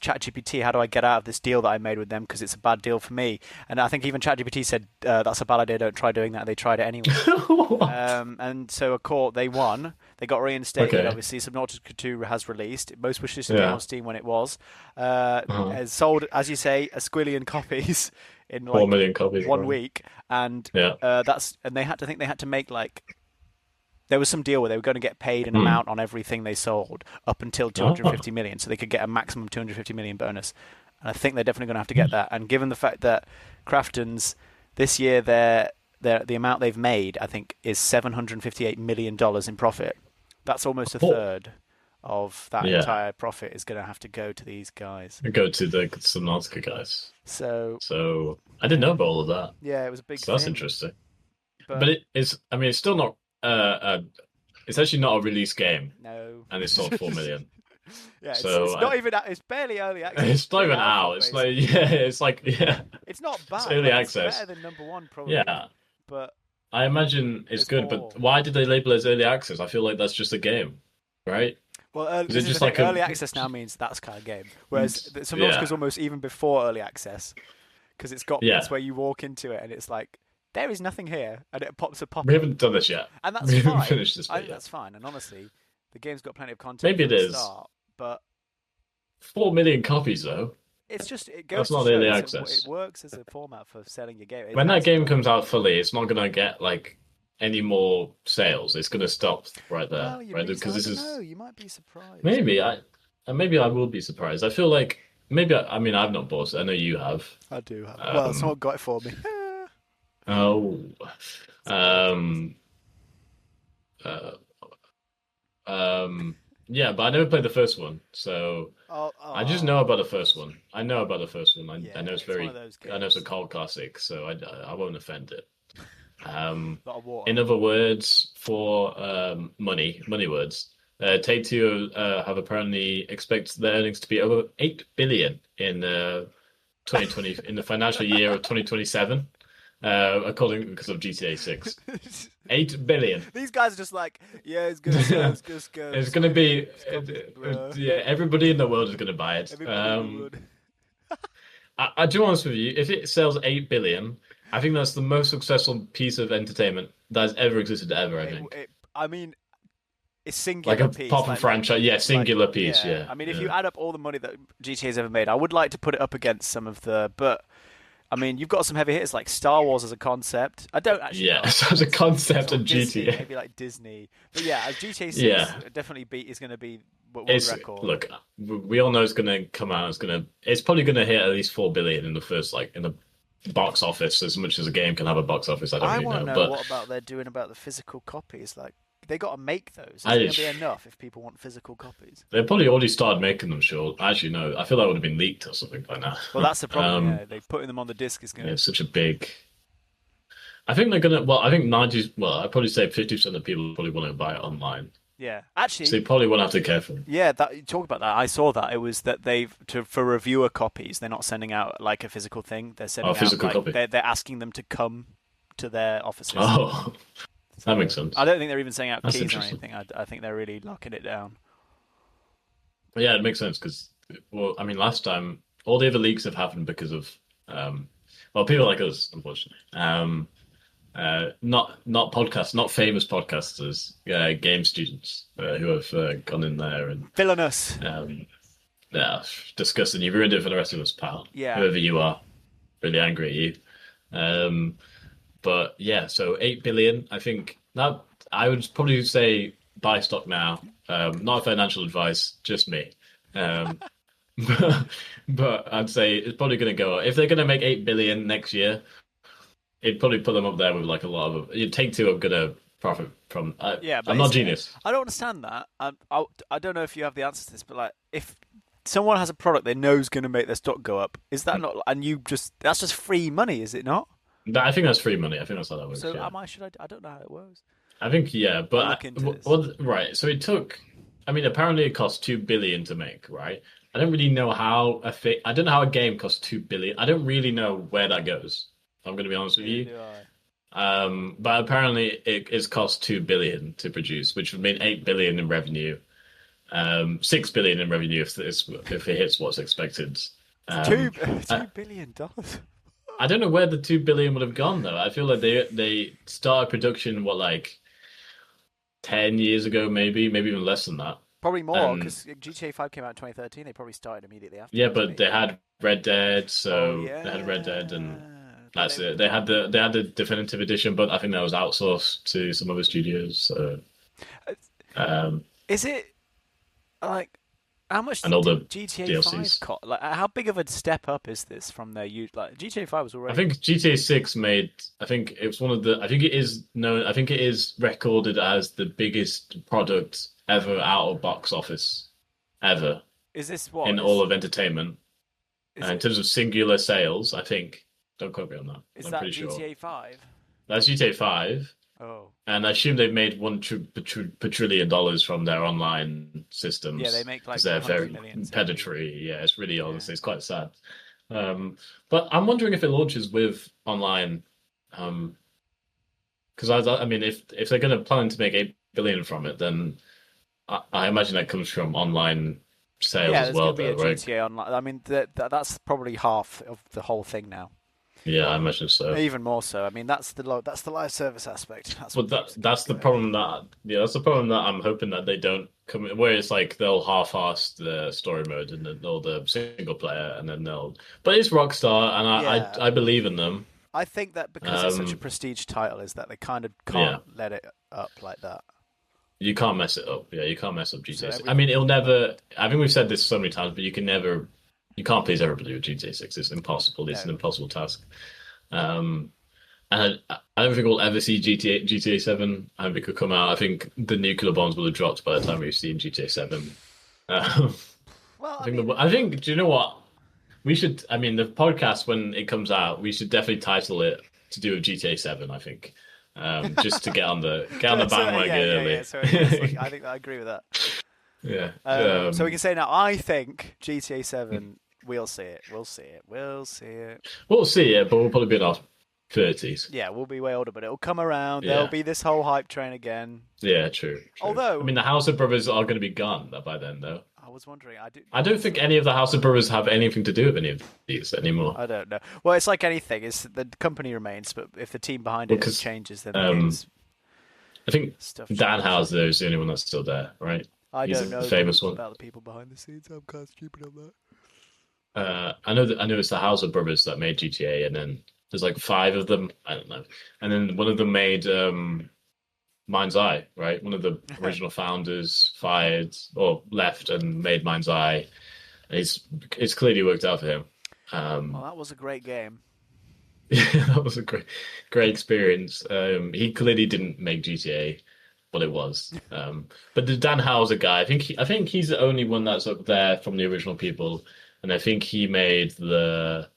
ChatGPT, "How do I get out of this deal that I made with them? Because it's a bad deal for me." And I think even ChatGPT said, "That's a bad idea. Don't try doing that." They tried it anyway. what? And so a court, they won. They got reinstated. Okay. Obviously, Subnautica 2 has released. Most wishlist game Yeah. on Steam when it was. Uh-huh. Has sold, as you say, a squillion copies in Four like million copies. one Right? week, and Yeah. they had to think they had to make like there was some deal where they were going to get paid an Hmm. amount on everything they sold up until Oh. 250 million, so they could get a maximum 250 million bonus. And I think they're definitely going to have to get that. And given the fact that Krafton's this year, the amount they've made, I think, is $758 million in profit. That's almost a Oh. third of that Yeah. entire profit is going to have to go to these guys. Go to the Subnautica guys. So So I didn't know about all of that. yeah, it was a big So that's thing. interesting. But But it's. I mean, it's still not. It's actually not a release game, no. and it's sold 4 million. Yeah, So it's not even. It's barely early access. it's not even pre-alpha, out. It's basically. like yeah, it's like yeah, It's not it's bad. early Like, it's access. better than number 1 probably. Yeah, But I imagine it's there's good. more. But why did they label it as early access? I feel like that's just a game, right? Well, Is this it is just the like thing. a Early access now means that's kind of game, whereas Subnautica's yeah, almost even before early access because it's got yeah? bits where you walk into it and it's like there is nothing here, and it pops a pop We up, haven't done this yet. and that's We haven't fine. finished this I bit think yet. that's fine, and honestly, the game's got plenty of content Maybe from it the is. start, but 4 million copies though. it That's goes to not show early it access. works as a format for selling your game. It When that has game done. comes out fully, it's not gonna get like any more sales. It's gonna stop right there, Well, you right? read, Because I this don't know. is You might be surprised. maybe I will be surprised. I feel like maybe I mean I've not bought it. I know you have. I do have. Well, Um, someone got it for me. oh, Apologies. um, uh, yeah, but I never played the first one, so Oh, I just know oh, about the first one. I know about the first one. I yeah, know it's it's one of very, those I know it's a games. cult classic, so I won't offend it. A lot of water. In other words, for money words, Take-Two have apparently expect their earnings to be over 8 billion in 2020 in the financial year of 2027, according because of GTA 6. 8 billion. These guys are just like, yeah, it's gonna sell, it's gonna go. It's going to be, Blah. yeah, everybody in the world is going to buy it. Everybody would. I do honest with you, if it sells 8 billion, I think that's the most successful piece of entertainment that has ever existed ever, I think. I mean, it's Like singular a piece. proper franchise, yeah, singular like, piece, yeah. yeah. I mean, if Yeah. you add up all the money that GTA's ever made, I would like to put it up against some of the, but I mean, you've got some heavy hitters like Star Wars as a concept. I don't actually know. Yeah, so as a concept Sort of Disney, GTA. maybe like Disney. But yeah, as GTA 6 Yeah. definitely is going to be world It's record. look, we all know it's gonna come out. It's probably gonna hit at least 4 billion in the first in the box office. As much as a game can have a box office, I don't I really want to know. know But what about they're doing about the physical copies. Like, they got to make those. Is I it going to just- be enough if people want physical copies? they probably already started making them. Sure, actually, no. I feel that would have been leaked or something by now. Well, that's the problem. Um, Yeah, they putting them on the disc is going yeah, to. it's such a big. I think they're gonna. Well, I think 90. Well, I'd probably say 50% of people probably want to buy it online. Yeah, So they actually, probably won't have to be careful. yeah. That you talk about that. I saw that it was that for reviewer copies. They're not sending out like a physical thing. They're sending Oh, physical out like copy. they're asking them to come to their offices. Oh, So, that makes sense. I don't think they're even sending out That's keys or interesting. anything. I think they're really locking it down. But yeah, it makes sense because, well, I mean, last time all the other leaks have happened because of, well, people like us, unfortunately. Not podcasts, not famous podcasters, game students who have gone in there and Villainous. yeah, disgusting. You've ruined it for the rest of us, pal. Yeah. Whoever you are, really angry at you. But yeah, so 8 billion. I think that I would probably say buy stock now. Not financial advice, just me. Um, but I'd say it's probably going to go up. If they're going to make 8 billion next year, it'd probably put them up there with like a lot of. You take two, I'm going to profit from. Yeah, but I'm not a genius. I don't understand that. I don't know if you have the answer to this, but like if someone has a product they know is going to make their stock go up, is that not? And you just that's just free money, is it not? I think that's free money. I think that's how that works. So Yeah. am I? Should I? I don't know how it works. I think yeah, I'll but look into this. well, right. So it took. I mean, apparently it cost 2 billion to make, right? I don't really know how I don't know how a game costs 2 billion. I don't really know where that goes. I'm going to be honest with Neither you. do I. But apparently it's cost 2 billion to produce, which would mean 8 billion in revenue. 6 billion in revenue if it hits what's expected. Two Um, I, $2 billion. I don't know where the 2 billion would have gone though. I feel like they started production what like 10 years ago, maybe even less than that. Probably more And because GTA 5 came out in 2013. They probably started immediately yeah, afterwards, but they maybe. had Red Dead, Oh so they had Red Dead, and yeah, but that's it. They had the definitive edition, but I think that was outsourced to some other studios. So, um, is it like how much and all did the GTA 5 DLCs. cost? Like how big of a step up is this from their use? Like GTA 5 was I already think GTA 6 made. I think it was one of the. I think it is known. I think it is recorded as the biggest product ever out of box office ever is this in what all of entertainment. is In it terms of singular sales, I think. Don't quote me on that. is I'm that pretty sure GTA 5? that's GTA 5. Oh And I assume they've made $1 trillion from their online yeah, they systems make because like they're 100 very million every year. predatory. Yeah, it's really Yeah. honestly, it's quite sad. But I'm wondering if it launches with online, because I mean, if they're going to plan to make 8 billion from it, then I imagine that comes from online sales Yeah, as there's going well, to be a though, right? GTA online. I mean, that's probably half of the whole thing now. Yeah, I imagine so. Even more so. I mean, that's the live service aspect. That's But what that keeps the that's games the going. problem that yeah, that's the problem that I'm hoping that they don't come where it's like they'll half-ass the story mode and then or the single player and then they'll but it's Rockstar and Yeah, I believe in them. I think that because it's such a Um prestige title, is that they kind of yeah, can't let it up like that. you can't mess it up. Yeah, you can't mess up So GTA 6. I everything. mean it'll never I think we've said this so many times, but you can't please everybody with GTA 6. It's impossible. It's an No. impossible task. Um and I don't think we'll ever see GTA 7. I think it could come out. I think the nuclear bombs will have dropped by the time we've seen GTA 7. Um, Well, I I think mean, do you know what? We should, I mean, the podcast when it comes out, we should definitely title it to do with GTA 7, I think. Just to get on the bandwagon yeah. early. So it's like, I think I agree with that. Yeah. So we can say now. I think GTA 7. We'll see it. We'll see it. We'll see it. We'll see it, but we'll probably be in our 30s. Yeah, we'll be way older, but it'll come around. There'll Yeah. be this whole hype train again. Yeah, true. I Although mean, the House of Brothers are going to be gone by then, though. I was wondering, I don't think any of the House of Brothers have anything to do with any of these anymore. I don't know. Well, it's like anything. It's the company remains, but if the team behind it Because changes, then the um, game's I think stuff Dan changes. Houser is the only one that's still there, right? I He's don't the know famous one. about the people behind the scenes. I'm kind of stupid on that. I know it's the Houser brothers that made GTA, and then there's like five of them. I don't know, and then one of them made Mind's Eye, right? One of the original founders fired or left and made Mind's Eye. And it's clearly worked out for him. Well, that was a great game. Yeah, that was a great experience. He clearly didn't make GTA what it was. But the Dan Houser guy, I think he's the only one that's up there from the original people, and I think he made the.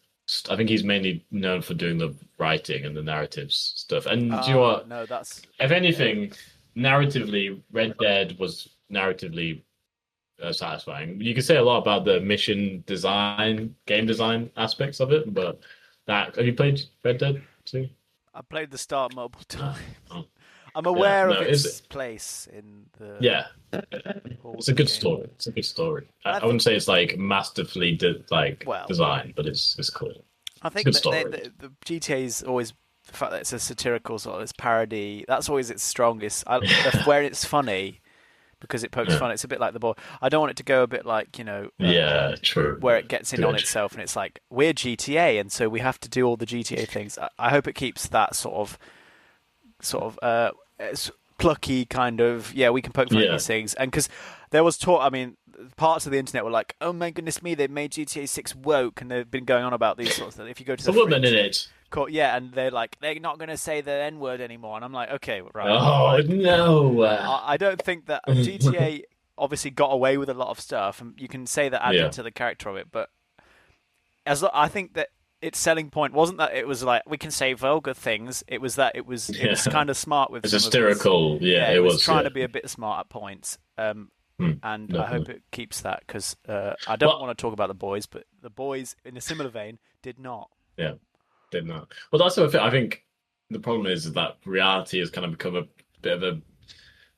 I think he's mainly known for doing the writing and the narratives stuff. And do you know what? No, that's If anything, narratively, Red Dead was narratively satisfying. You could say a lot about the mission design, game design aspects of it, but have you played Red Dead 2? I played the start multiple times. Oh, I'm aware no, of is its it? place in the Yeah, whole it's a good game. story. It's a good story. I I wouldn't think- say it's like masterfully Well, designed, but it's cool. I think good that story. the GTA's always the fact that it's a satirical sort of it's parody. That's always its strongest. Where it's funny because it pokes Yeah. fun. It's a bit like the boy. I don't want it to go a bit like Yeah, true. where it gets in on Good. itself and it's like we're GTA and so we have to do all the GTA things. I hope it keeps that it's plucky kind of we can poke fun at Yeah. these things. And because there was talk, I mean, parts of the internet were like, oh my goodness me, they've made GTA 6 woke, and they've been going on about these sorts of things. If you go to It's a the woman in fringe it. court, and they're like they're not going to say the N word anymore, and I'm like, okay, right, Oh like no. I don't think that GTA obviously got away with a lot of stuff, and you can say that added Yeah. to the character of it, but I think that its selling point wasn't that it was like we can say vulgar things. It was that it was Yeah. kind of smart with It's some of its hysterical. Yeah, it it was was. trying Yeah. to be a bit smart at points. And I hope Definitely. it keeps that because I don't Well, want to talk about the boys, but the boys, in a similar vein, did not. yeah, did not. Well, that's what I think the problem is that reality has kind of become a bit of a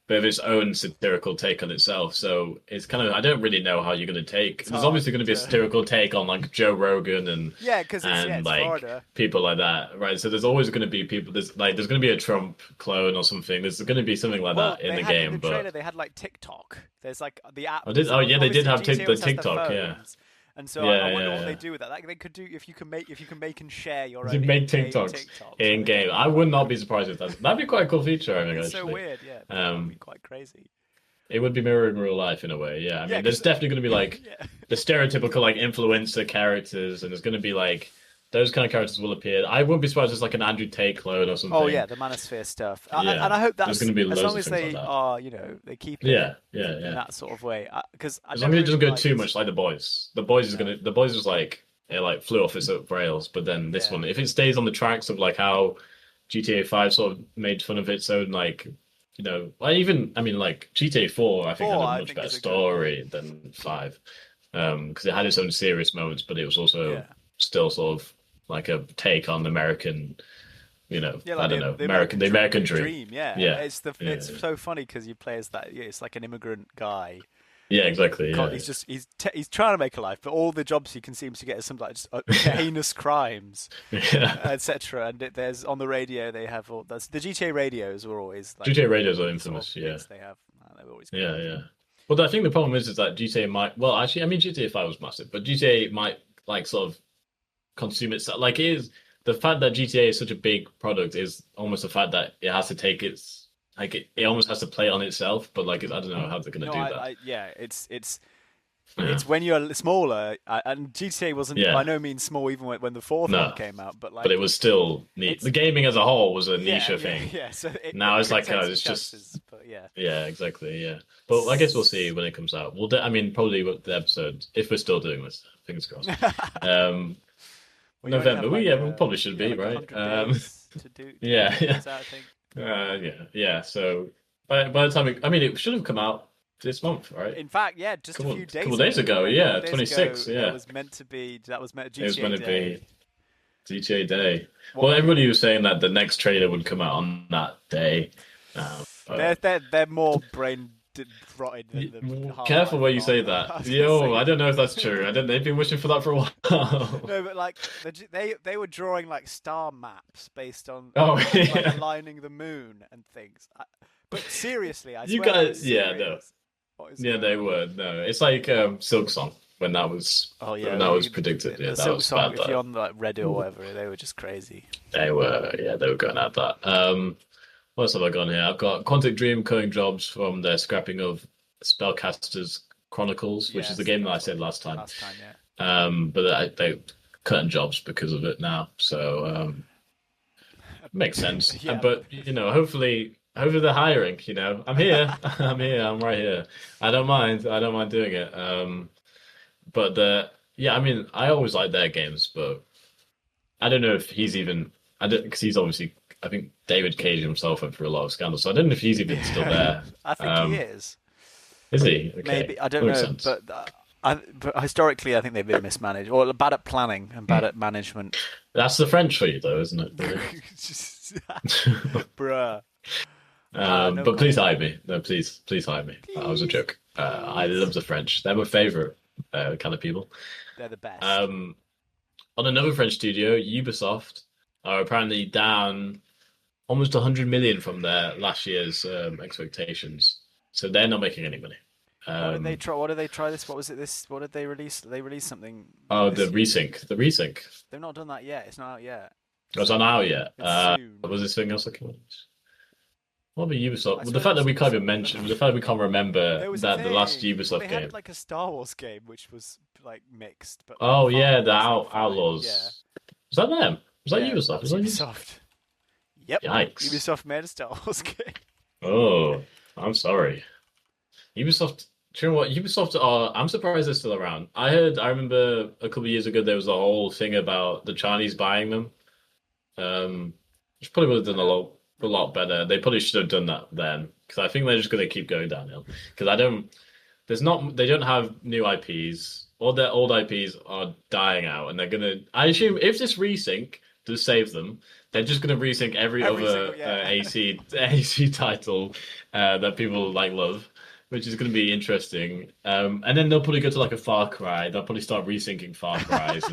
bit of its own satirical take on itself. So it's kind of I don't really know how you're going to take. It's There's hard obviously going to be a to. satirical take on like Joe Rogan Yeah, because and it's like Florida. people like that, right? So there's always going to be people. There's going to be a Trump clone or something. There's going to be something like Well, that in they the had in game. the But trailer they had like TikTok. There's like the app. oh yeah, they did Obviously, have GTA the always has their TikTok. Yeah, phones, and so I yeah, wonder yeah, what they yeah. do with that. Like they could do if you can make and share your You own make in-game TikToks TikToks. I in think that'd game. be I would quite not cool. be surprised if that'd be quite a cool feature. I think It's so actually. weird, yeah. That'd be Um, quite crazy. it would be mirroring real life in a way. Yeah, I Yeah, mean, there's because definitely going to be like yeah. the stereotypical like influencer characters, and there's going to be like those kind of characters will appear. I wouldn't be surprised if it's like an Andrew Tate clone or Oh something. yeah, the Manosphere stuff, and Yeah, I hope there's going that's to be as loads long of as things like they that. are, they keep it Yeah, yeah, in yeah. that sort of way. Because I As long never as it really doesn't go too liked. much like the boys. The boys is No, gonna. The boys was like it like flew off its rails, but then this yeah, one, if it stays on the tracks of like how GTA 5 sort of made fun of its own like well, even I mean like GTA 4 I think had four a I much think better is a good story than 5 because it had its own serious moments, but it was also yeah. still sort of like a take on American, Yeah, I like don't know, the American the American dream. dream, yeah, and Yeah, yeah, it's so funny because you play as that. Yeah, it's like an immigrant guy. yeah, exactly. Yeah, He's trying to make a life, but all the jobs he can seem to get is some like just, heinous crimes, yeah. etc. And there's on the radio they have all the GTA radios were always like GTA radios are the sort of infamous. Yeah. bits they have. They were always Yeah, great. yeah. Well, I think the problem is that GTA might. Well, actually, I mean, GTA 5 was massive, but GTA might like sort of consume itself. Like, it is the fact that GTA is such a big product is almost the fact that it has to take its like it almost has to play on itself. But like, I don't know how they're gonna No, do that. yeah, Yeah, it's when you're smaller, and GTA wasn't by yeah. no means small even when the fourth one No, came out, but but like it was still neat. it's The gaming as a whole was a yeah, niche yeah, thing. yeah. So Now it's it like takes its it's just chances, but yeah. yeah, exactly, yeah. But I guess we'll see when it comes out. I mean, probably with the episode if we're still doing this. Fingers crossed. Um, Well, you only have November. like We probably should be like right. 100 days to Yeah, get yeah, this out, I think. yeah. So by the time I mean, it should have come out this month, right? In fact, yeah, just a few days Couple days ago, a yeah, couple days 26, ago, yeah. that was meant It was GTA going to Day. be GTA Day. What Well, everybody was saying that the next trailer would come out on that day. But they're more rotted than the careful Half-Life where you say long. I that. was gonna Yo, say I don't know if that's true. I don't. They've been wishing for that for a while. no, but like they were drawing like star maps based on Oh, like yeah. aligning the moon and things. But seriously, I You swear they were guys, yeah, no. serious. What is Yeah, going they on? were. No, it's like Silk Song when that was Oh yeah, when that was predicted. Yeah, the that Silk was Song. bad. If you're on like Reddit or whatever, they were just crazy. They were, yeah, they were going at that. What else have I got here? I've got Quantic Dream cutting jobs from their scrapping of Spellcasters Chronicles, which is the Yes, game that I that's what said last time. Last time, yeah. But they cutting jobs because of it now, so makes sense. Yeah, But hopefully they're hiring. I'm here, I'm here, I'm right here. I don't mind. I don't mind doing it. But yeah, I mean, I always like their games, but I don't know if he's even. I don't because he's obviously. I think David Cage himself went through a lot of scandals, so I don't know if he's even still there. I think he is. Is he? Okay. Maybe I don't Makes know, sense. but historically, I think they've been mismanaged or bad at planning and bad at management. That's the French for you, though, isn't it? Bruh. No But please comment. hire me. No, please hire me. That was a joke. I love the French. They're my favorite kind of people. They're the best. On another French studio, Ubisoft are apparently down almost 100 million from their last year's expectations. so they're not making any money. What did they Um, try? What did they try this? What was it? This? What did they release? They released something oh, this year. the resync. They've not done that yet. It's not out yet. Was on out yet. It's soon. Was this thing else looking at? What about Ubisoft? I Well, the swear fact there that was we can't something. even mention, the fact that we can't remember There was a that the last thing. Well, Ubisoft they game. had like a Star Wars game, which was like mixed, but like Oh yeah, fine. the It's like fine. Yeah, Outlaws. Was that them? Was that yeah. Ubisoft? That Was was that Ubisoft? Ubisoft. Yep. Yikes! Ubisoft made a Star Wars game. Oh, I'm sorry. Ubisoft. Do you know what? Ubisoft are. I'm surprised they're still around. I remember a couple of years ago there was a whole thing about the Chinese buying them. Which probably would have done a lot better. They probably should have done that then, because I think they're just going to keep going downhill. Because I don't. There's not. They don't have new IPs. All their old IPs are dying out, and they're gonna. I assume if this resync does save them, they're just gonna resync every Every other single yeah. AC title that people like love, which is gonna be interesting. And then they'll probably go to like a Far Cry. They'll probably start resyncing Far Cries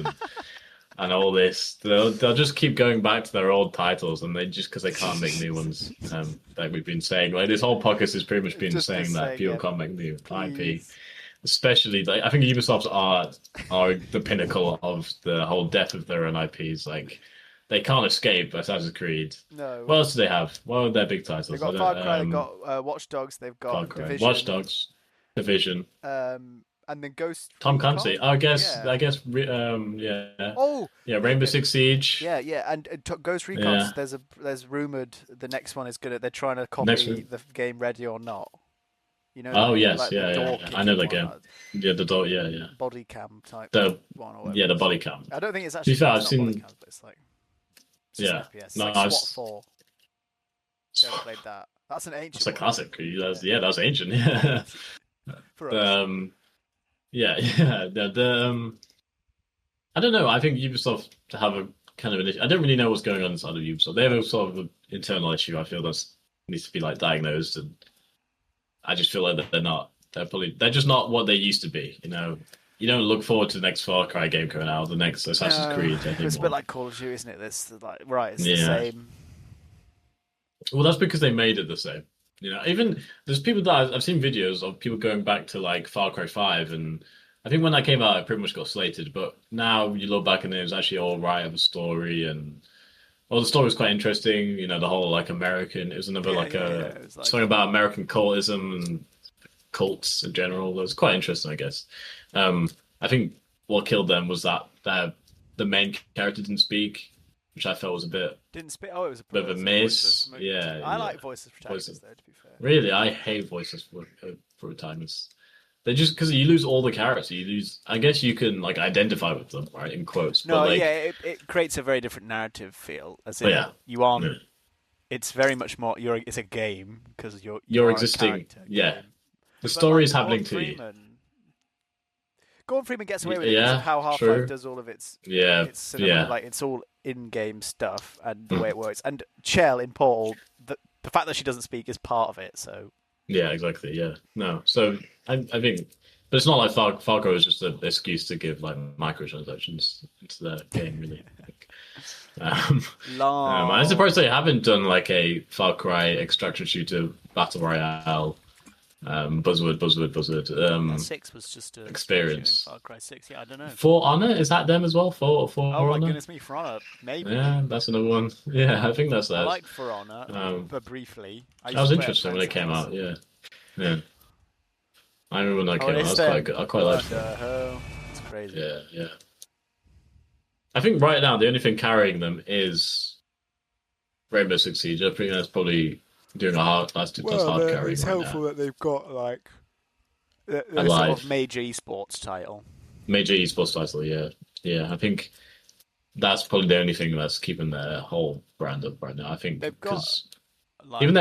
and all this. They'll just keep going back to their old titles, and they just because they can't make new ones. Like we've been saying, like this whole podcast has pretty much been Just saying that saying, people yeah. can't make new IP. Please. Especially, like I think Ubisoft are the pinnacle of the whole death of their own IPs. Like they can't escape Assassin's Creed. No. What else do they have? What are their big titles? They've got Far Cry. They've got Watch Dogs. They've Far got Cry, Division. Watch Dogs, Division, And then Ghost Tom Recon? Clancy. I guess. Yeah. I guess. Yeah. Oh, Yeah. Rainbow Six Siege. yeah, yeah. And Ghost Recon. Yeah. There's rumored the next one is gonna. They're trying to Next copy one. the game Ready or Not. You know, Oh like, yes. like Yeah. the Yeah. door Yeah. I know kicking the game. one, Yeah. The door. Yeah. Yeah. body cam type The one or whatever. yeah. The body cam. I don't think it's To actually. be fair, I've it's not body seen. cams, but it's like it's just Yeah. an FPS. It's No, like I've. SWAT 4. If you ever played that. That's an ancient. It's a one. classic. That's ancient. Yeah. For us. Yeah, yeah. I don't know. I think Ubisoft to have a kind of an issue. I don't really know what's going on inside of Ubisoft. They have a sort of an internal issue. I feel that needs to be like diagnosed, and I just feel like that they're not. They're just not what they used to be. You don't look forward to the next Far Cry game coming out, the next Assassin's Creed anymore. It's a bit like Call of Duty, isn't it? It's like it's the Yeah. same. Well, that's because they made it the same. Even there's people that I've seen videos of people going back to like Far Cry 5, and I think when that came out, it pretty much got slated. But now you look back and it was actually all right of a story, and well, the story was quite interesting. The whole like American. It was another Yeah, like yeah, a yeah. It was like something about American cultism and cults in general. It was quite interesting, I guess. I think what killed them was that the main character didn't speak, which I felt was a bit. didn't speak. Oh, it was a Bit of a voiceless miss. smoke. Yeah, I yeah. like voiceless protagonists though. To be fair. Really, I hate voices for protagonists. They just because you lose all the characters, you lose. I guess you can like identify with them, right? In quotes. No, but, like, yeah, it creates a very different narrative feel. As in, yeah. you aren't. Yeah. It's very much more. It's a game because you You're are existing. A character, Yeah. game. The But, story like, is happening to you. Gordon Freeman gets away with it because Yeah, of how Half-Life true. does all of its Yeah, cinema, yeah. like it's all in-game stuff and the way it works. And Chell in Portal, the fact that she doesn't speak is part of it. So Yeah, exactly. Yeah. No. So I think, but it's not like Far Cry was just an excuse to give like microtransactions into the game, really. I'm surprised they haven't done like a Far Cry extraction shooter battle royale. Buzzword. 6 was just a experience. Far Cry 6, yeah, I don't know. For Honor, is that them as well? For Oh my Honor? goodness me, For Honor, maybe. Yeah, that's another one. Yeah, I think that's I that. liked For Honor, but briefly. That was interesting when it came out. Yeah, yeah. I remember when that came out. That was quite good. I quite liked it. It's crazy. Yeah, yeah. I think right now the only thing carrying them is Rainbow Six Siege. I think that's probably doing a hard. That's hard carrying. It's right helpful now. that they've got like the Alive. sort of major esports title. Major esports title. Yeah, yeah. I think that's probably the only thing that's keeping their whole brand up right now. I think They've got because like, even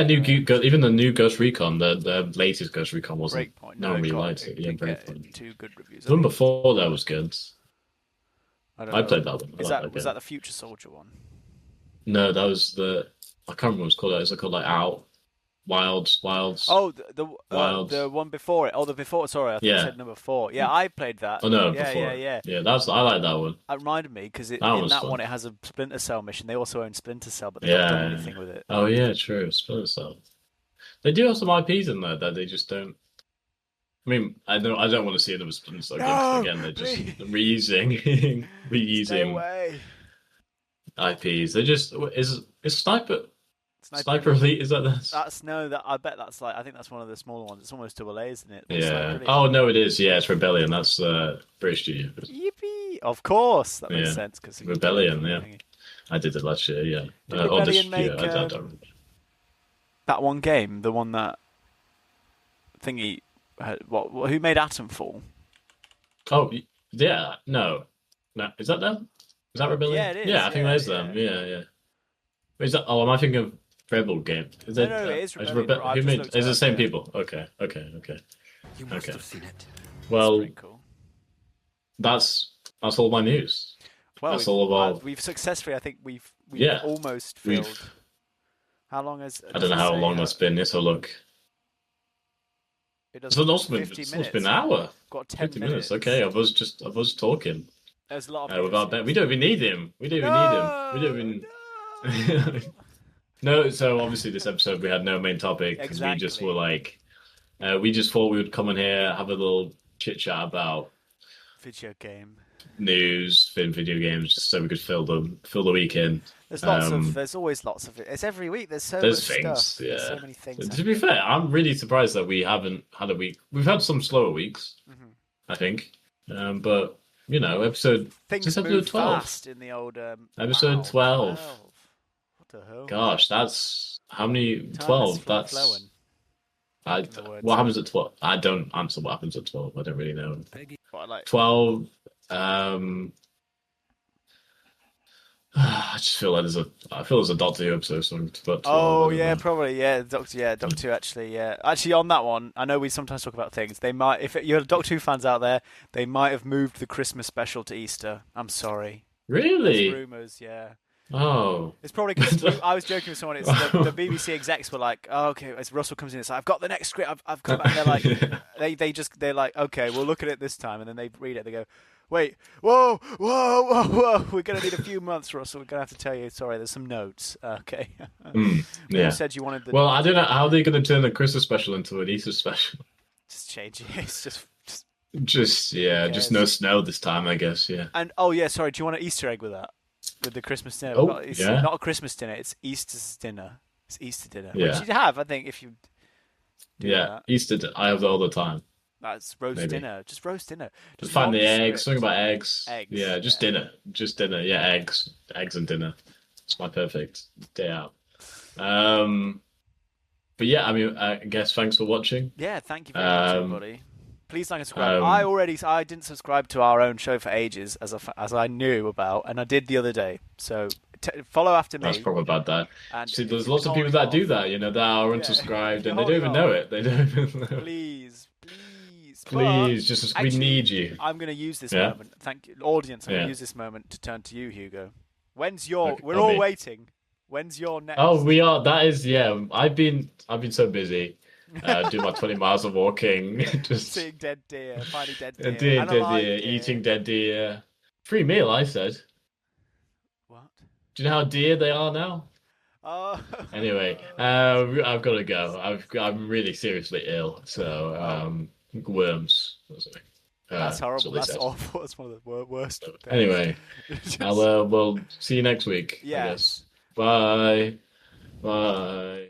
even the new Ghost Recon, the latest Ghost Recon wasn't. Breakpoint. No one really liked it. It Yeah, did get Breakpoint. 2 good reviews. The one before that was good. I I played that one. I Is liked that was game. that the Future Soldier one? No, that was the. I can't remember what it's called. Is it called like Out Wilds? Oh, Wilds. the one before it. Oh, the before. Sorry, I think Yeah. you said number 4. Yeah, I played that. Oh no, yeah, before. yeah. Yeah, I like that one. That reminded me because in That was that fun. one it has a Splinter Cell mission. They also own Splinter Cell, but they haven't done anything with it. Oh yeah, true. Splinter Cell. They do have some IPs in there that they just don't. I mean, I don't want to see another Splinter Cell game 'cause No, again, they're just please reusing stay reusing away. IPs. They just is Sniper Sniper Elite. Elite, is that this? That's no. That I bet that's like. I think that's one of the smaller ones. It's almost double A, isn't it? There's Sniper Yeah. Elite. Oh no, it is. Yeah, it's Rebellion. That's British studio. Yippee! Of course, that makes Yeah, sense because Rebellion. Yeah, I did it last year. Yeah, Did or Rebellion this make year. I don't remember. that one game? The one that thingy. What? Who made Atom Fall? Oh yeah, no, no. Is that them? Is that Rebellion? Yeah, it is. Yeah, I think Yeah, that is yeah. them. Yeah, yeah. Is that? Oh, am I thinking of Rebel game? Is No, it? no, it is Rebellion. I've Who just made? looked it Is it the up. same Yeah, people? Okay, okay, okay, You must okay. have seen it. that's Well, pretty cool. that's all my news. Well, That's all about. we've successfully. I think we've Yeah, almost we've. filled. How long has? I Does don't know it how say, long that's been. Let's have a look. It It's doesn't. also been 50 it's minutes. been an hour. Got 10 50 minutes. minutes. Okay, I was talking There's a lot of without Ben. We don't even need him. We don't even need him. We don't even. No. No, so obviously this episode we had no main topic because we just Exactly. were like, we just thought we would come in here, have a little chit chat about Video game. news, video games, just so we could fill the weekend. There's lots Um, of. There's always lots of it. It's every week. There's so there's much things, stuff. There's so yeah. many things. To be fair, I'm really surprised that we haven't had a week. We've had some slower weeks, Mhm. I think, but you know, episode Things just move episode 12. fast in the old. Episode wow, 12. What the hell? Gosh, that's how many? Time is 12. flowing. That's In the words what of- happens at 12? I don't answer what happens at 12. I don't really know. Peggy. What, like 12. I just feel like I feel there's a Doctor Who episode something about 12. oh I don't yeah, know. probably yeah. Doctor Who actually yeah. Actually on that one, I know we sometimes talk about things. They might, if you're Doctor Who fans out there, they might have moved the Christmas special to Easter. I'm sorry. There's Really? rumours, yeah. Oh. It's probably because I was joking with someone. It's the BBC execs were like, "Oh, okay." As Russell comes in, it's like, "I've got the next script. I've come back." And they're like, they're like, "Okay, we'll look at it this time." And then they read it. They go, "Wait, whoa, whoa, whoa, whoa! We're gonna need a few months, Russell. We're gonna have to tell you. Sorry, there's some notes." Okay. Yeah. You said you wanted the Well, I don't know how they're going to turn the Christmas special into an Easter special. just change it. It's just Just just no snow this time, I guess. Yeah. and oh yeah, sorry. Do you want an Easter egg with that? With the Christmas dinner? Oh, It's yeah. not a Christmas dinner. It's Easter's dinner. It's Easter dinner, which Yeah. you'd have, I think, if you. Do Yeah. that. Easter. I have that all the time. That's roast Maybe. dinner. Just roast dinner. Just find the eggs. nondescript. Something about eggs. Eggs, Yeah, just yeah. dinner. Just dinner. Yeah, eggs and dinner. It's my perfect day out. But yeah, I mean, I guess thanks for watching. Yeah, thank you very much, Um, everybody. Please like and subscribe. um, I didn't subscribe to our own show for ages, as I knew about, and I did the other day. So follow after me. That's probably about that. And See, if there's you're lots of people holding that do off, that. You know, that are Yeah. unsubscribed If you're and they don't even holding know off, it. They don't even know. Please. Please, just we actually, need you. I'm going to use this Yeah. moment. Thank you, audience. I'm going Yeah. to use this moment to turn to you, Hugo. When's your? Okay, We're oh, all me. waiting. When's your next? Oh, we are. That is, yeah. I've been so busy. Do my 20 miles of walking, just Seeing dead deer, finding dead deer, dead and alive deer, eating dead deer. Free meal, I said. What? Do you know how dear they are now? Oh. Anyway, I've got to go. I'm really seriously ill, so worms. That's horrible. what they That's said. awful. That's one of the worst. things. Anyway, Just- I'll we'll see you next week. I Yes. guess. Bye. Bye.